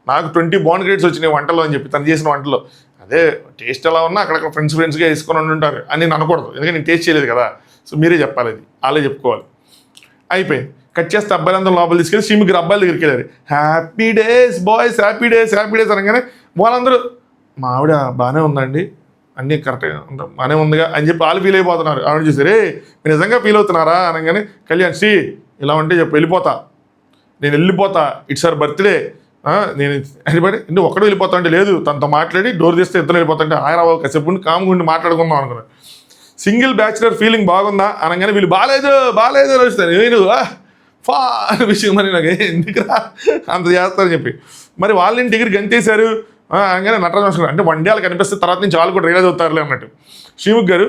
నాకు 20 బాండ్ గ్రేడ్స్ వచ్చినాయి వంటలో అని చెప్పి తను చేసిన వంటలో. అదే టేస్ట్ ఎలా ఉన్నా అక్కడక్కడ ఫ్రెండ్స్గా వేసుకొని ఉంటారు అని నేను అనకూడదు, ఎందుకంటే నేను టేస్ట్ చేయలేదు కదా. సో మీరే చెప్పాలి, అది వాళ్ళే చెప్పుకోవాలి. అయిపోయింది. కట్ చేస్తే అబ్బాయిలందరూ లోపల తీసుకెళ్ళి శ్రీముఖి అబ్బాయిల దగ్గరికి వెళ్ళారు. Happy days boys, happy days అనగానే వాళ్ళందరూ మా ఆవిడ బాగానే ఉందండి, అన్నీ కరెక్ట్గా బాగానే ఉందిగా అని చెప్పి వాళ్ళు ఫీల్ అయిపోతున్నారు. ఆవిడ చూసారే మీరు నిజంగా ఫీల్ అవుతున్నారా అనగానే కళ్యాణ్ శ్రీ ఇలా ఉంటే చెప్పి వెళ్ళిపోతా, నేను వెళ్ళిపోతా, ఇట్స్ అవర్ బర్త్డే, నేను అనిపడి నువ్వు ఒక్కడే వెళ్ళిపోతా అంటే లేదు తనతో మాట్లాడి డోర్ తీస్తే ఇద్దరు వెళ్ళిపోతుంటే ఆయరావు కాసేపు కామ్గా ఉండి మాట్లాడుకుందాం అనుకున్నాను. సింగిల్ బ్యాచులర్ ఫీలింగ్ బాగుందా అనగానే వీళ్ళు బాగాలేదు అనిపిస్తారు. నేను ఫా విషయం మరి నాకు ఎందుకురా అంత చేస్తారని చెప్పి మరి వాళ్ళ ఇంటి దగ్గర గంతేశారు అనగానే నటరాజు అంటే 1 day కనిపిస్తే తర్వాత నుంచి వాళ్ళు కూడా రియలైజ్ అవుతారులే అన్నట్టు. శ్రీముఖ్ గారు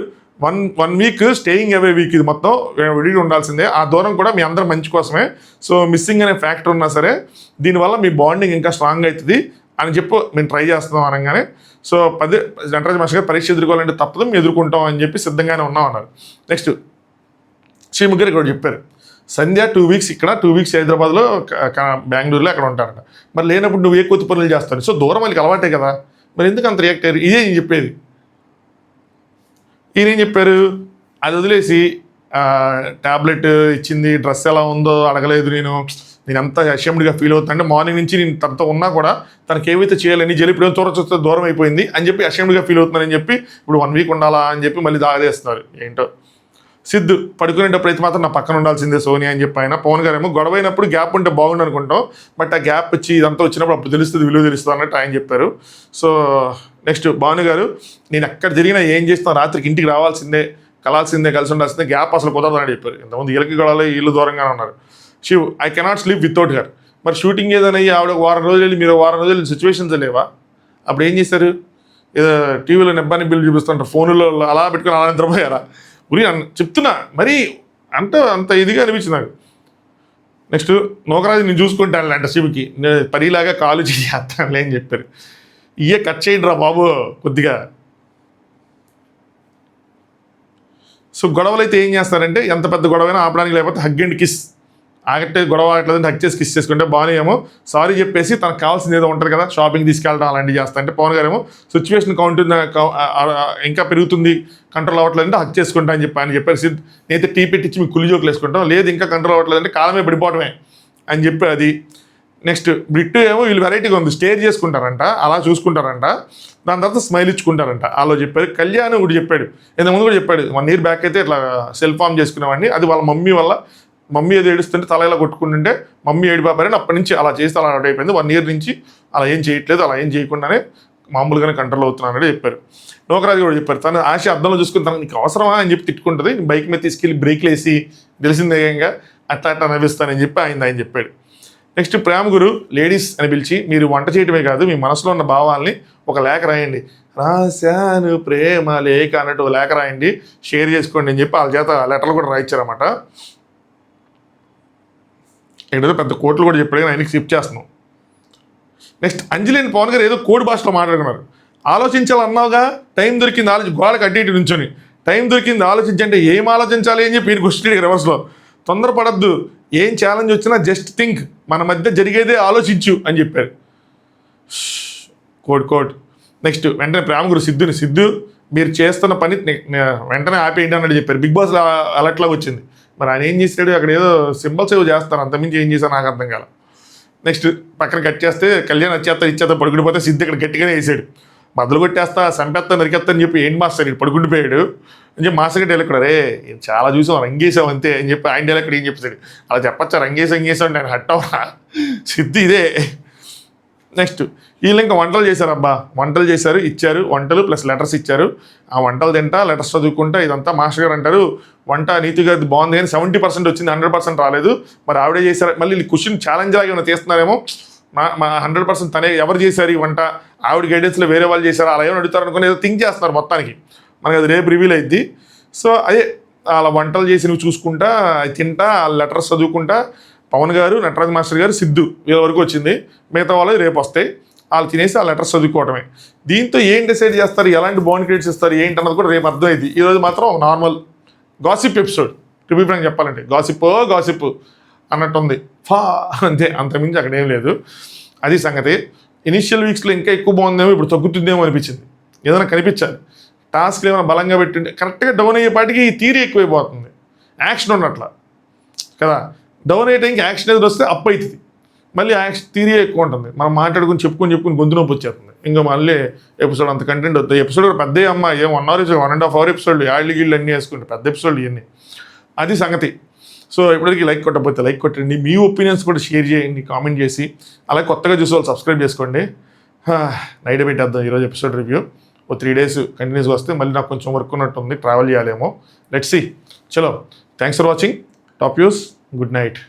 వన్ వీక్ స్టేయింగ్ అవే వీక్, ఇది మొత్తం విడిగి ఉండాల్సిందే, ఆ దూరం కూడా మీ అందరం మంచి కోసమే. సో మిస్సింగ్ అనే ఫ్యాక్టర్ ఉన్నా సరే దీనివల్ల మీ బాండింగ్ ఇంకా స్ట్రాంగ్ అవుతుంది అని చెప్పి మేము ట్రై చేస్తున్నాం అనగానే. సో నటరాజు మాస్టర్ గారు పరీక్ష ఎదుర్కోవాలంటే తప్పదు మేము ఎదుర్కొంటాం అని చెప్పి సిద్ధంగానే ఉన్నాం అన్నారు. నెక్స్ట్ శ్రీముఖ్ గారు ఇక్కడ చెప్పారు సంధ్య 2 weeks ఇక్కడ 2 weeks హైదరాబాద్లో బెంగళూరులో అక్కడ ఉంటారట. మరి లేనప్పుడు నువ్వు ఏ కొత్త పనులు చేస్తావు, సో దూరం వాళ్ళకి అలవాటే కదా, మరి ఎందుకు అంత రియాక్ట్ అయ్యారు. ఇదే నేను చెప్పేది. ఈయనేం చెప్పారు, అది వదిలేసి ట్యాబ్లెట్ ఇచ్చింది, డ్రెస్ ఎలా ఉందో అడగలేదు, నేను ఎంత అషమ్డ్గా ఫీల్ అవుతాను అంటే మార్నింగ్ నుంచి నేను తనతో ఉన్నా కూడా తనకి ఏవైతే చేయాలని జలి ఇప్పుడు చూస్తే దూరం అయిపోయింది అని చెప్పి అషమ్డ్గా ఫీల్ అవుతున్నానని చెప్పి ఇప్పుడు 1 week ఉండాలా అని చెప్పి మళ్ళీ దాగేస్తున్నారు. ఏంటో సిద్ధు పడుకునేటప్పుడు అయితే మాత్రం నా పక్కన ఉండాల్సిందే సోనియా అని చెప్పి ఆయన. పవన్ గారు ఏమో గొడవ అయినప్పుడు గ్యాప్ ఉంటే బాగుండు అనుకుంటాం, బట్ ఆ గ్యాప్ వచ్చి ఇదంతా వచ్చినప్పుడు అప్పుడు తెలుస్తుంది విలువ తెలుస్తుంది అన్నట్టు ఆయన చెప్పారు. సో నెక్స్ట్ భాను గారు నేను ఎక్కడ జరిగినా ఏం చేస్తాను రాత్రికి ఇంటికి రావాల్సిందే, కలాల్సిందే, కలిసి ఉండాల్సిందే, గ్యాప్ అసలు కుదరదని చెప్పారు. ఇంతకుముందు వీళ్ళకి గొడవలు వీళ్ళు దూరంగానే ఉన్నారు. Shiv I cannot sleep without her. మరి షూటింగ్ ఏదైనా అయ్యి ఆవిడ 1 వారం రోజులు వెళ్ళి మీరు 1 వారం రోజులు సిచ్యువేషన్స్ లేవా, అప్పుడు ఏం చేశారు, ఏదో టీవీలో నెబ్బాని బిల్లు చూపిస్తుంటారు, ఫోన్లో అలా పెట్టుకుని అలా నిద్రపోయారా ఉరి చెప్తున్నా మరి అంత ఇదిగా అనిపించింది నాకు. నెక్స్ట్ నోకరాజు నేను చూసుకుంటాను అంటే శివుకి పరిలాగా కాలు చేస్తానులే అని చెప్పారు. ఇయే కట్ చేయండి రా బాబు కొద్దిగా. సో గొడవలు అయితే ఏం చేస్తారంటే ఎంత పెద్ద గొడవైనా ఆపడానికి, లేకపోతే హగ్ అండ్ కిస్ ఆగట్లేదు, గొడవ ఆగట్లేదు, హక్ చేసి కిస్ చేసుకుంటే బాగానే ఏమో సారీ చెప్పేసి తనకు కావాల్సింది ఏదో ఉంటుంది కదా, షాపింగ్ తీసుకెళ్ళడం అలాంటివి చేస్తా అంటే పవన్ గారు ఏమో సిచ్యువేషన్ ఇంకా పెరుగుతుంది, కంట్రోల్ అవ్వట్లేదు అంటే హక్ చేసుకుంటా అని చెప్పి ఆయన చెప్పారు. సిద్ధ్ నేనైతే టీ పెట్టించి మీకు కుల్లి జోకులు వేసుకుంటాం, లేదు ఇంకా కంట్రోల్ అవ్వట్లేదు అంటే కాలమే పడిపోవడమే అని చెప్పి అది. నెక్స్ట్ బ్రిట్టు ఏమో వీళ్ళు వెరైటీగా ఉంది, స్టేర్ చేసుకుంటారంట, అలా చూసుకుంటారంట, దాని తర్వాత స్మైల్ ఇచ్చుకుంటారంట అలా చెప్పారు. కళ్యాణ్ కూడా చెప్పాడు, ఇంతకుముందు కూడా చెప్పాడు 1 year బ్యాక్ అయితే ఇట్లా సెల్ఫ్ ఫామ్ చేసుకునేవాడిని, అది వాళ్ళ మమ్మీ ఏదో ఏడుస్తుంటే తల ఇలా కొట్టుకుంటుంటే మమ్మీ ఏడిపాపారని అప్పటి నుంచి అలా చేస్తే అలా అలవాటు అయిపోయింది. 1 year నుంచి అలా ఏం చేయట్లేదు, అలా ఏం చేయకుండానే మామూలుగానే కంట్రోల్ అవుతున్నానని చెప్పారు. నోకరాజు కూడా చెప్పారు, తను ఆశ అద్దంలో చూసుకుని తనకు నీకు అవసరమా అని చెప్పి తిట్టుకుంటుంది, బైక్ మీద తీసుకెళ్ళి బ్రేక్లు వేసి తెలిసిందేయంగా అట్లా నవ్విస్తానని చెప్పి ఆయన చెప్పాడు. నెక్స్ట్ ప్రేమ గురు లేడీస్ అని పిలిచి మీరు వంట చేయటమే కాదు మీ మనసులో ఉన్న భావాల్ని ఒక లేఖ రాయండి, రాశాను ప్రేమ లేఖ అన్నట్టు ఒక లేఖ రాయండి, షేర్ చేసుకోండి అని చెప్పి వాళ్ళ చేత లెటర్లు కూడా రాయించారన్నమాట. ఏంటో పెద్ద కోట్లు కూడా చెప్పాడు, ఆయనకి స్కిప్ చేస్తున్నాం. నెక్స్ట్ అంజలి అండ్ పవన్ గారు ఏదో కోడి భాషలో మాట్లాడుకున్నారు. ఆలోచించాలన్నావుగా, టైం దొరికింది గోడకు అడ్డు ఇటు నుంచొని టైం దొరికింది ఆలోచించంటే ఏం ఆలోచించాలి అని చెప్పి ఈయన క్వశ్చన్ రివర్స్లో, తొందరపడద్దు, ఏం ఛాలెంజ్ వచ్చినా జస్ట్ థింక్, మన మధ్య జరిగేదే ఆలోచించు అని చెప్పారు. కోడ్. నెక్స్ట్ వెంటనే ప్రేమ గురు సిద్ధు మీరు చేస్తున్న పని వెంటనే ఆపేయండి అన్నట్టు చెప్పారు. బిగ్ బాస్ అలర్ట్లా వచ్చింది, మరి ఆయన ఏం చేశాడు, అక్కడ ఏదో సింబల్స్ ఏవో చేస్తారు, అంతమించి ఏం చేశారు నాకు అర్థం కాల. నెక్స్ట్ పక్కన కట్ చేస్తే కళ్యాణ్ ఇచ్చేస్తా పడుకుండిపోతే సిద్ధు ఇక్కడ గట్టిగానే వేసాడు, బదులు కొట్టేస్తా చంపేస్తా నరికేస్తా అని చెప్పి ఏంటి మాస్టర్ ఇక్కడ పడుకుండిపోయాడు అని చెప్పి మాస్టర్ గట్టి వెళ్ళక్కడ రే చాలా చూసాం రంగేసాం అంతే అని చెప్పి ఆయన వెళ్ళక్కడ ఏం చెప్పేసాడు, అలా చెప్పచ్చా రంగేసాం అంటే ఆయన హట్ అవ్వా సిద్ధు ఇదే. నెక్స్ట్ వీళ్ళు ఇంకా వంటలు చేశారు, వంటలు చేశారు, ఇచ్చారు వంటలు ప్లస్ లెటర్స్ ఇచ్చారు, ఆ వంటలు తింటా లెటర్స్ చదువుకుంటా ఇదంతా మాస్టర్ గారు అంటారు వంట నీతిగా బాగుంది కానీ 70% వచ్చింది, 100% రాలేదు, మరి ఆవిడే చేశారు, మళ్ళీ క్వశ్చన్ ఛాలెంజ్ లాగా ఏమైనా తీస్తున్నారేమో, మా 100% తనే ఎవరు చేశారు ఈ వంట, ఆవిడ గైడెన్స్లో వేరే వాళ్ళు చేశారు అలా ఏమైనా అడుగుతారు అనుకుని ఏదో థింక్ చేస్తున్నారు మొత్తానికి, మనకి అది రేపు రివీల్ అయింది. సో అదే అలా వంటలు చేసి నువ్వు చూసుకుంటా తింటా లెటర్స్ చదువుకుంటా పవన్ గారు నటరాజ్ మాస్టర్ గారు సిద్ధు వీళ్ళ వరకు వచ్చింది, మిగతా వాళ్ళు రేపు వస్తాయి, వాళ్ళు తినేసి ఆ లెటర్స్ చదువుకోవడమే. దీంతో ఏం డిసైడ్ చేస్తారు, ఎలాంటి బాండ్ క్రియేట్స్ ఇస్తారు ఏంటి అన్నది కూడా రేపు అర్థమైంది. ఈరోజు మాత్రం normal gossip episode, to be frank చెప్పాలంటే గాసిప్ అన్నట్టుంది అంతే, అంతకుమించి అక్కడ ఏం లేదు. అది సంగతి. ఇనిషియల్ వీక్స్లో ఇంకా ఎక్కువ బాగుందేమో, ఇప్పుడు తగ్గుతుందేమో అనిపించింది, ఏదైనా కనిపించాలి, టాస్క్లు ఏమైనా బలంగా పెట్టింటే కరెక్ట్గా డౌన్ అయ్యేపాటికి ఈ థియరీ ఎక్కువైపోతుంది, యాక్షన్ ఉన్నట్ల కదా, డౌన్ అయ్యే టైంకి యాక్షన్ ఏదో వస్తే అప్ అవుతుంది, మళ్ళీ యాక్షన్ థియరీ ఎక్కువ ఉంటుంది, మనం చెప్పుకొని గొంతు నొప్పి వచ్చేస్తుంది, ఇంకా మళ్ళీ ఎపిసోడ్ అంత కంటెంట్ వద్దు. ఎపిసోడ్ పెద్ద అమ్మ ఏం 1 hour 1.5 hour ఎపిసోడ్లు యాళ్ళు గీళ్ళు అన్నీ వేసుకుంటే పెద్ద ఎపిసోడ్లు ఇవన్నీ, అది సంగతి. సో ఇప్పటికీ లైక్ కొట్టకపోతే లైక్ కొట్టండి, మీ ఒపీనియన్స్ కూడా షేర్ చేయండి కామెంట్ చేసి, అలాగే కొత్తగా చూసే వాళ్ళు సబ్స్క్రైబ్ చేసుకోండి. నైట్ పెట్టేద్దాం ఈరోజు ఎపిసోడ్ రివ్యూ, ఓ 3 days కంటిన్యూస్గా వస్తే మళ్ళీ నాకు కొంచెం వర్క్ ఉన్నట్టు ఉంది, ట్రావెల్ చేయాలేమో, లెట్స్ సీ. చలో thanks for watching, top use, good night.